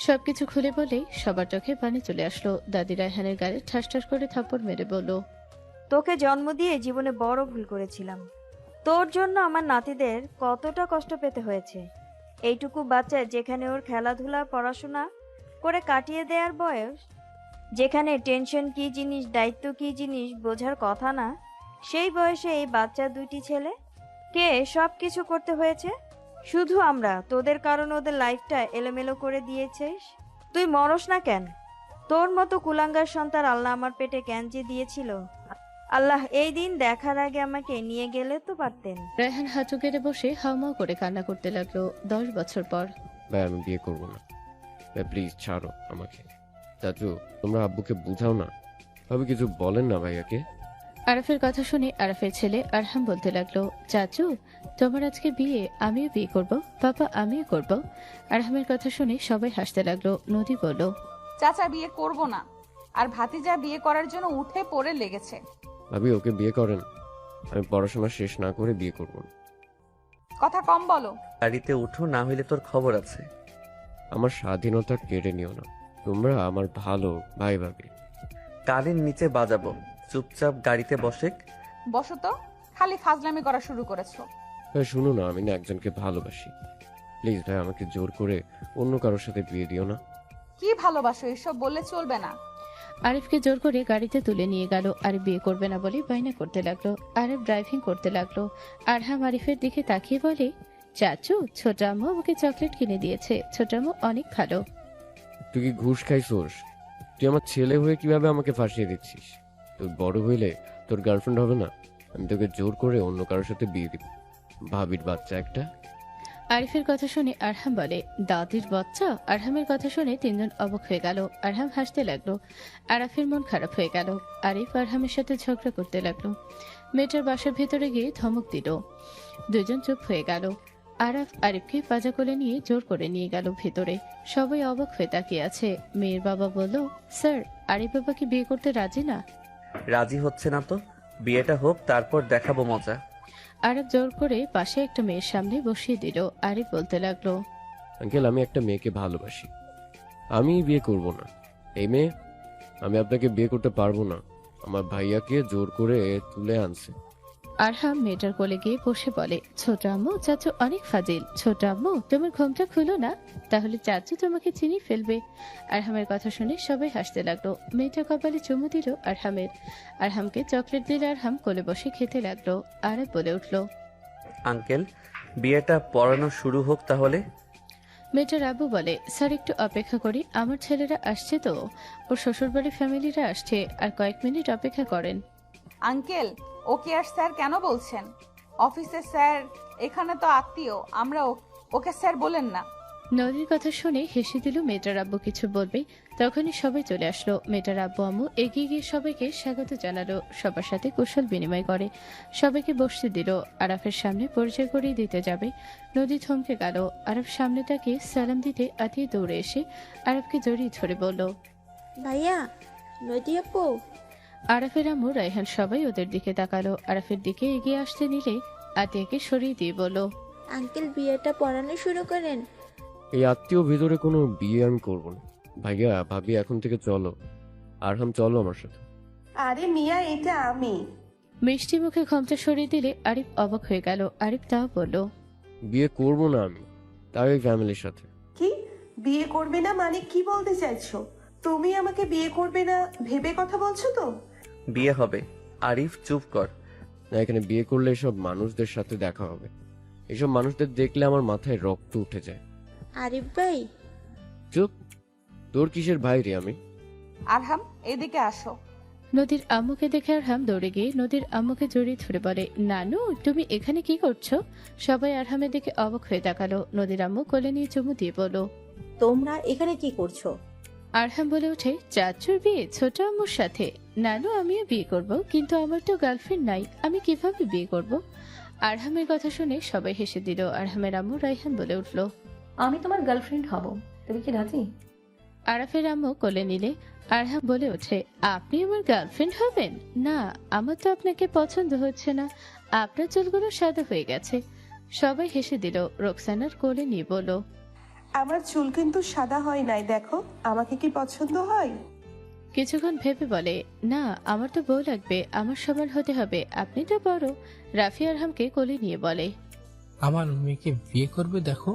সবকিছু খুলে বলেই সবার চোখে পানি চলে আসলো। দাদি রায়হানের গায়ে ঠাস ঠাস করে থাপ্পড় মেরে বলল, তোকে জন্ম দিয়ে জীবনে বড় ভুল করেছিলাম। তোর জন্য আমার নাতিদের কতটা কষ্ট পেতে হয়েছে। এইটুকু বাচ্চা যেখানে ওর খেলাধুলা পড়াশোনা করে কাটিয়ে দেওয়ার বয়স, যেখানে টেনশন কি জিনিস, দায়িত্ব কি জিনিস বোঝার কথা না, সেই বয়সে এই বাচ্চা দুইটি ছেলে কে সব কিছু করতে হয়েছে। শুধু আমরা তোদের কারণে ওদের লাইফটা এলোমেলো করে দিয়েছিস। তুই মরস না কেন? তোর মতো কুলাঙ্গার সন্তান আল্লাহ আমার পেটে কেন যে দিয়েছিল? আল্লাহ এই দিন দেখার আগে আমাকে নিয়ে গেলে তো পারতেন। রায়হান হাঁটু গেড়ে বসে হাউমাউ করে কান্না করতে লাগলো। 10 বছর পর। ভাই আমি বিয়ে করবো না ভাই, প্লিজ ছাড়ো আমাকে। চাচু তোমরা আব্বুকে বুঝাও না, ভাবি কিছু বলেন না ভাইয়াকে। আরাফের কথা শুনে আরাফের ছেলে আরহাম বলতে লাগলো, চাচু তোমার আজকে বিয়ে, আমিও বিয়ে করব, বাবা আমিও করব। আরহামের কথা শুনে সবাই হাসতে লাগলো। নদী বলল, চাচা বিয়ে করব না, আর ভাতিজা বিয়ে করার জন্য উঠে পড়ে লেগেছে। ভাবি ওকে বিয়ে করেন, আমি পড়াশোনা শেষ না করে বিয়ে করব না। কথা কম বলো। গাড়িতে উঠো, না হইলে তোর খবর আছে। আমার স্বাধীনতা কেড়ে নিও না, তোমরা আমার ভালো ভাই ভাবি। কানের নিচে বাজাবো, চুপচাপ গাড়িতে বসে। বসো তো, খালি ফাজলামি করা শুরু করেছো। ভাই শুনো না, আমি না একজনকে ভালোবাসি। প্লিজ ভাই আমাকে জোর করে অন্য কারোর সাথে বিয়ে দিও না। কি ভালোবাসো, এসব বললে চলবে না। আরিফকে জোর করে গাড়িতে তুলে নিয়ে গেল। আরিফ বিয়ে করবে না বলে বাইনা করতে লাগলো। আরিফ ড্রাইভিং করতে লাগলো। আরহাম আরিফের দিকে তাকিয়ে বলে, চাচু ছোট আম্মু আমাকে চকলেট কিনে দিয়েছে, ছোট আম্মু অনেক ভালো। তুই কি ঘুষ খাইছোস? তুই আমার ছেলে হয়ে কিভাবে আমাকে ফাঁসিয়ে দিচ্ছিস? তুই বড় হইলে তোর গার্লফ্রেন্ড হবে না, আমি তোকে জোর করে অন্য কারোর সাথে বিয়ে দিব। ভাবির বাচ্চা একটা। আরিফের কথা শুনে আরহাম বলে, দাদির বাচ্চা? আরহামের কথা শুনে তিনজন অবাক হয়ে গেল। আরহাম হাসতে লাগলো। আরাফের মন খারাপ হয়ে গেল। আরিফ আরহামের সাথে ঝগড়া করতে লাগলো। মেয়েটার বাসার ভেতরে গিয়ে ধমক দিল। দুজন চুপ হয়ে গেল। আরাফ আরিফকে পাজা কোলে নিয়ে জোর করে নিয়ে গেল ভেতরে। সবাই অবাক হয়ে তাকিয়ে আছে। মেয়ের বাবা বলল, স্যার আরিফ বাবা কি বিয়ে করতে রাজি না? রাজি হচ্ছে না তো, বিয়েটা হোক তারপর দেখাবো মজা। আরিফ জোর করে পাশে একটা মেয়ের সামনে বসিয়ে দিল। আরিফ বলতে লাগলো, আঙ্কেল আমি একটা মেয়েকে ভালোবাসি, আমি বিয়ে করব না। এই মেয়ে, আমি আপনাকে বিয়ে করতে পারবো না। আমার ভাইয়াকে জোর করে তুলে আনছে, আরহাম মেয়েটার কোলে গিয়ে বসে বলে, ছোট আম্মু, চাচু অনেক ফাজিল। ছোট আম্মু, তোমার ঘুমটা খুলো না, তাহলে চাচু তোমাকে চিনি ফেলবে। আরহামের কথা শুনে সবাই হাসতে লাগলো। মেয়েটা কপালে চুমু দিল আরহামকে চকলেট দিলে আরহাম কোলে বসে খেতে লাগলো। আরাফ বলে উঠল, আঙ্কেল, বিয়েটা পড়ানো শুরু হোক তাহলে। মেয়েটার আব্বু বলে, স্যার একটু অপেক্ষা করি, আমার ছেলেরা আসছে তো, ওর শ্বশুরবাড়ির ফ্যামিলিরা আসছে, আর কয়েক মিনিট অপেক্ষা করেন। আঙ্কেল, ওকে আর স্যার কেন বলছেন? অফিসে স্যার, এখানে তো আত্মীয়, আমরা ওকে স্যার বলেন না। নদীর কথা শুনে হেসে দিল। মেয়েটার আব্বু কিছু বলবে, তখনই সবাই চলে আসলো। মেয়েটার আব্বু আম্মু এগিয়ে গিয়ে সবাইকে স্বাগত জানালো, সবার সাথে কুশল বিনিময় করে সবাইকে বসতে দিল। আরাফের সামনে পরিচয় করিয়ে দিতে যাবে, নদী থমকে গেল। আরাফ সামনে তাকে সালাম দিতে আতিয়ে দৌড়ে এসে আরাফকে জড়িয়ে ধরে বলল, ভাইয়া, নদী আপু। আরাফের আম্মু, রায়হান সবাই ওদের দিকে তাকালো। আরাফের দিকে এগিয়ে আসতে নিলে আতিয়াকে সরিয়ে দিয়ে বলল, আঙ্কেল বিয়েটা পড়ানো শুরু করেন। এই আত্মীয় ভিতরে কোনো বিয়ে আমি করবো না। ভাইয়া ভাবি এখন থেকে চলো, আরহাম চলো আমার সাথে। আরে মিয়া, এটা আমি। মিষ্টি মুখে ঘোমটা সরিয়ে দিলে আরিফ অবাক হয়ে গেল। আরিফ তাও বলল, বিয়ে করবো না আমি, তাও এই ফ্যামিলির সাথে। কি বিয়ে করবে না মানে কি বলতে চাইছো? তুমি আমাকে বিয়ে করবে না ভেবে কথা বলছো তো? বিয়ে হবে। আরিফ চুপ কর। না, এখানে বিয়ে করলে এসব মানুষদের সাথে দেখা হবে। এসব মানুষদের দেখলে আমার মাথায় রক্ত উঠে যায়। আরিফ ভাই। চুপ, তোর কিসের ভাই রে আমি? আরহাম, এদিকে আসো। নদীর আম্মুকে দেখে আরহাম দৌড়ে গিয়ে নদীর আম্মুকে জড়িয়ে ধরে বলে, নানু তুমি এখানে কি করছো? সবাই আরহামের দিকে অবাক হয়ে তাকালো। নদীর আম্মু কোলে নিয়ে চুমু দিয়ে বলল, তোমরা এখানে কি করছো? আরহাম বলে ওঠে, চাচুর বিয়ে ছোট আম্মুর সাথে। নানু আমিও বিয়ে করব, কিন্তু আমার তো গার্লফ্রেন্ড নাই, আমি কিভাবে বিয়ে করব? আরহামের কথা শুনে সবাই হেসে দিল। আরহামের আম্মু রায়হান বলে উঠল, আমি তোমার গার্লফ্রেন্ড হব, তুমি কি রাজি? আরাফের আম্মু কোলে নিলে আরহাম বলে ওঠে, আপনি আমার গার্লফ্রেন্ড হবেন? না, আমার তো আপনাকে পছন্দ হচ্ছে না, আপনার চুলগুলো সাদা হয়ে গেছে। সবাই হেসে দিল। রোকসানার কোলে নিয়ে বলল, আমার চুল কিন্তু সাদা হয় নাই, দেখো আমাকে কি পছন্দ হয়? কিছুক্ষণ ভেবে বলে, না আমার তো বউ লাগবে, আমার সমান হতে হবে, আপনি তো বড়। রাফি আরহামকে কোলে নিয়ে বলে, আমার মেয়েকে বিয়ে করবে দেখো।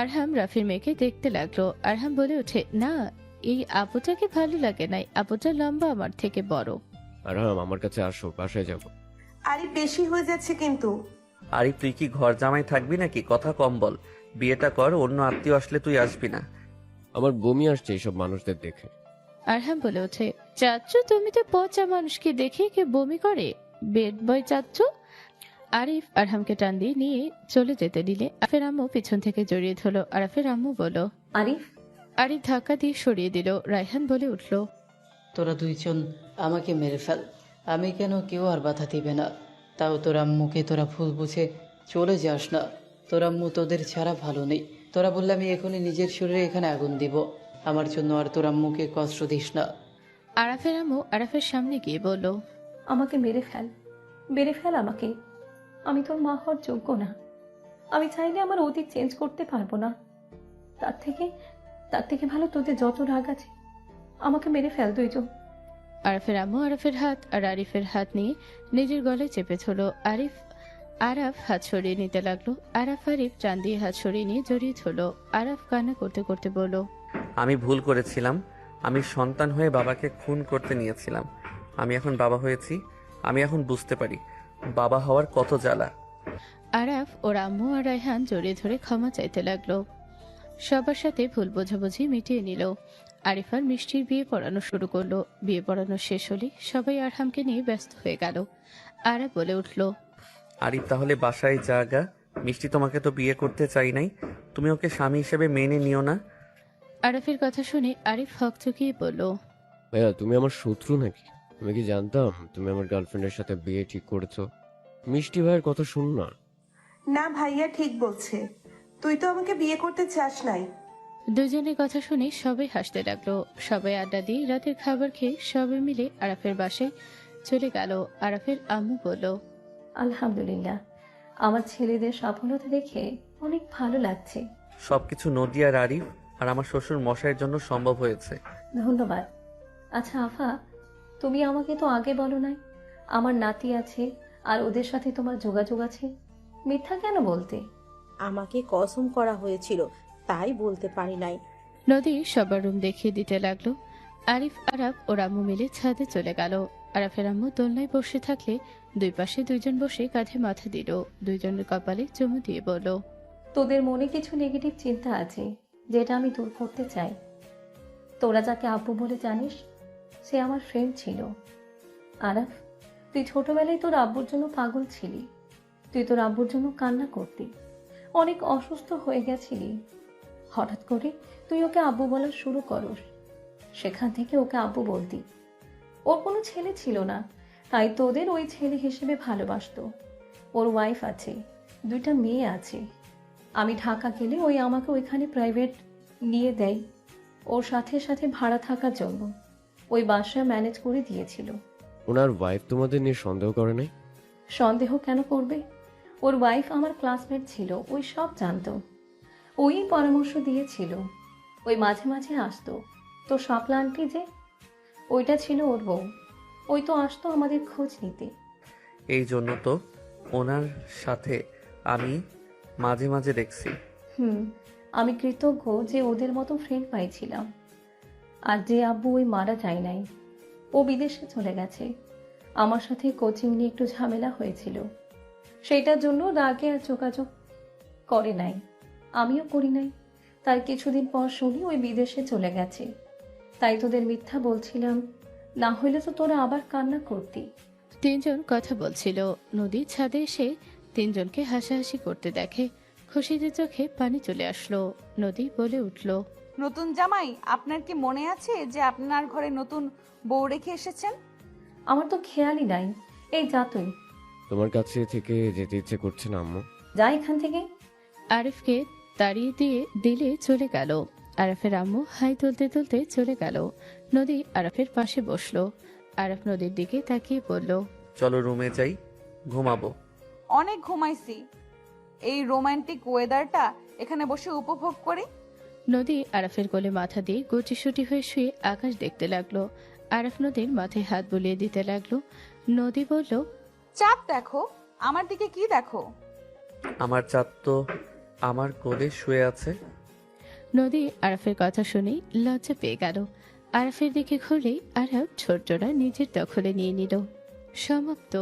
আরহাম রাফির মেয়েকে দেখতে লাগলো। আরহাম বলে ওঠে, না এই আপুটাকে ভালো লাগে নাই, আপুটা লম্বা, আমার থেকে বড়। আরহাম আমার কাছে আসো, বাসায় যাব। আরে বেশি হয়ে যাচ্ছে কিন্তু। আরিফ, তুই কি ঘর জামাই থাকবি নাকি? কথা কম বল। বিয়েটা কর, অন্য আত্মীয় আসলে তুই আসবি না। আমার বমি আসছে এইসব মানুষদের দেখে। আরহাম বলে ওঠে, চাচ্চু তুমি তো পচা মানুষকে দেখে কে বমি করে, বেড বয় চাচ্চু। আরিফ আরহামকে টান দিয়ে নিয়ে চলে যেতে দিলে আরফের আম্মু পিছন থেকে জড়িয়ে ধরলো। আরফের আম্মু বলল, আরিফ। আরিফ ধাক্কা দিয়ে সরিয়ে দিল। রায়হান বলে উঠল, তোরা দুইজন আমাকে মেরে ফেল, আমি কেন, কেউ আর বাধা দিবে না। তাও তোর আম্মুকে তোরা ভুল বুঝে চলে যাস না। তোর আম্মু তোদের ছাড়া ভালো নেই। তোরা বললে আমি এখনই নিজের শরীরে এখানে আগুন দিব। আমার জন্য আর তোর আম্মুকে কষ্ট দিস না। আরাফের আম্মু আরাফের সামনে গিয়ে বলল, আমাকে মেরে ফেল আমাকে, আমি তোর মা হওয়ার যোগ্য না। আমি চাইলে আমার অতীত চেঞ্জ করতে পারবো না। তার থেকে ভালো তোদের যত রাগ আছে আমাকে মেরে ফেল দুইজন। আরাফের আম্মু আরাফের হাত আর আরিফের হাত নিয়ে নিজের গলায় চেপে ধরলো। আরাফ হাত সরিয়ে নিতে লাগলো। আরিফ টান দিয়ে হাত সরিয়ে নিয়ে জড়িয়ে ধরলো। আরাফ কান্না করতে করতে বলল, আমি ভুল করেছিলাম। আমি সন্তান হয়ে বাবাকে খুন করতে নিয়েছিলাম। আমি এখন বাবা হয়েছি। আমি এখন বুঝতে পারি বাবা হওয়ার কত জ্বালা। আরাফ ওর আম্মু আর রায়হান জড়িয়ে ধরে ক্ষমা চাইতে লাগলো। সবার সাথে ভুল বোঝাবুঝি মিটিয়ে নিল। আরিফ আর মিষ্টির বিয়ে পড়ানো শুরু করলো। বিয়ে পড়ানো শেষ হলে সবাই আরহামকে নিয়ে ব্যস্ত হয়ে গেল। আরাফ বলে উঠল, আরিফ তাহলে বাসায় জাগা। মিষ্টি তোমাকে তো বিয়ে করতে চাই নাই, তুমি ওকে স্বামী হিসেবে মেনে নিও না। আরাফের কথা শুনে আরিফ হকচকিয়ে বলল, ভাইয়া তুমি আমার শত্রু নাকি? আমি কি জানতাম তুমি আমার গার্লফ্রেন্ডের সাথে বিয়ে ঠিক করেছো? মিষ্টি ভাইয়ের কথা শুন না। না ভাইয়া ঠিক বলছে, তুই তো আমাকে বিয়ে করতে চাস নাই। দুজনের কথা শুনে সবাই হাসতে লাগলো। সবাই আড্ডা দিয়ে রাতের খাবার খেয়ে সবাই মিলে আরাফের বাসায় চলে গেল। আরাফের আম্মু বলল, আলহামদুলিল্লাহ, আমার ছেলেদের সফলতা দেখে অনেক ভালো লাগছে। সবকিছু নদী আর আরিফ আর আমার শ্বশুর মশাইয়ের জন্য সম্ভব হয়েছে। ধন্যবাদ। আচ্ছা আফা, তুমি আমাকে তো আগে বলো নাই আমার নাতি আছে, আর ওদের সাথে তোমার যোগাযোগ আছে, মিথ্যা কেন বলতে? আমাকে কসম করা হয়েছিল, তাই বলতে পারি নাই। নদী সবার রুম দেখিয়ে দিতে লাগলো। আরিফ, আরাফ ও রাম্মু মিলে ছাদে চলে গেল। আরাফের আম্মু দোলনায় বসে থাকলে দুই পাশে দুইজন বসে কাঁধে মাথা দিল, দুইজনের কপালে চুমু দিয়ে বলল, তোদের মনে কিছু নেগেটিভ চিন্তা আছে যেটা আমি দূর করতে চাই। তোরা যাকে আব্বু বলে জানিস, সে আমার ফ্রেন্ড ছিল। আরাফ, তুই ছোটবেলায় তোর আব্বুর জন্য পাগল ছিলি। তুই তোর আব্বুর জন্য কান্না করতি, অনেক অসুস্থ হয়ে গেছিলি। হঠাৎ করে তুই ওকে আব্বু বলা শুরু করস। সেখান থেকে ওকে আব্বু বলতি। ওর কোনো ছেলে ছিল না, তাই তোদের ওই ছেলে হিসেবে ভালোবাসতো। ওর ওয়াইফ আছে, 2টা মেয়ে আছে। আমি ঢাকা গেলে ওই আমাকে ওইখানে প্রাইভেট নিয়ে দেয় ওর সাথে সাথে ভাড়া থাকার জন্য। ওই বাসা ম্যানেজ করে দিয়েছিল। ওনার ওয়াইফ তোমাদের নিয়ে সন্দেহ করে নাই? সন্দেহ কেন করবে? ওর ওয়াইফ আমার ক্লাসমেট ছিল, ওই সব জানতো। ওই পরামর্শ দিয়েছিল। ওই মাঝে মাঝে আসতো। তো শাপলা আন্টি যে, ওইটা ছিল ওর বউ। ওই তো আসতো আমাদের খোঁজ নিতে। এই জন্য তো ওনার সাথে আমি মাঝে মাঝে দেখছি। আমি কৃতজ্ঞ যে ওদের মতো ফ্রেন্ড পাইছিলাম। আর যে আব্বু ওই মারা যায় নাই, ও বিদেশে চলে গেছে। আমার সাথে কোচিং নিয়ে একটু ঝামেলা হয়েছিল, সেইটার জন্য রাগে আর যোগাযোগ করে নাই, আমিও করি নাই। তার কিছুদিন পর শুনি ওই বিদেশে চলে গেছে। তাই তোদের মিথ্যা বলছিলাম, না হইলে তো তোরা আবার কান্না করতি। তিনজন কথা বলছিল। নদী ছাদে এসে তিনজনকে হাসাহাসি করতে দেখে খুশিতে চোখে পানি চলে আসলো। নদী বলে উঠল, নতুন জামাই, আপনার কি মনে আছে যে আপনার ঘরে নতুন বউ রেখে এসেছেন? আমার তো খেয়ালই নাই। এই যা তুই। তোমার কাছে থেকে যেতে ইচ্ছে করছে না আম্মু? যা এখান থেকে। আরিফকে তাড়িয়ে দিয়ে দিলে চলে গেল। আরাফের আম্মু হাই তুলতে তুলতে চলে গেল। নদী আরাফের পাশে বসলো। আরাফ নদীর দিকে তাকিয়ে বলল, চলো রুমে যাই, ঘুমাবো। অনেক ঘুমাইছি, এই রোমান্টিক ওয়েদারটা এখানে বসে উপভোগ করি। নদী আরাফের কোলে মাথা দিয়ে গুটিসুটি হয়ে শুয়ে আকাশ দেখতে লাগলো। আরাফ নদীর মাথায় হাত বুলিয়ে দিতে লাগলো। নদী বলল, চাঁদ দেখো, আমার দিকে কি দেখো? আমার চাঁদ তো আমার কোলে শুয়ে আছে। নদী আরাফের কথা শুনে লজ্জা পেয়ে গেল। আরাফের দিকে ঘুরলেই আরাফ ছোট্টরা নিজের দখলে নিয়ে নিল। সমাপ্ত।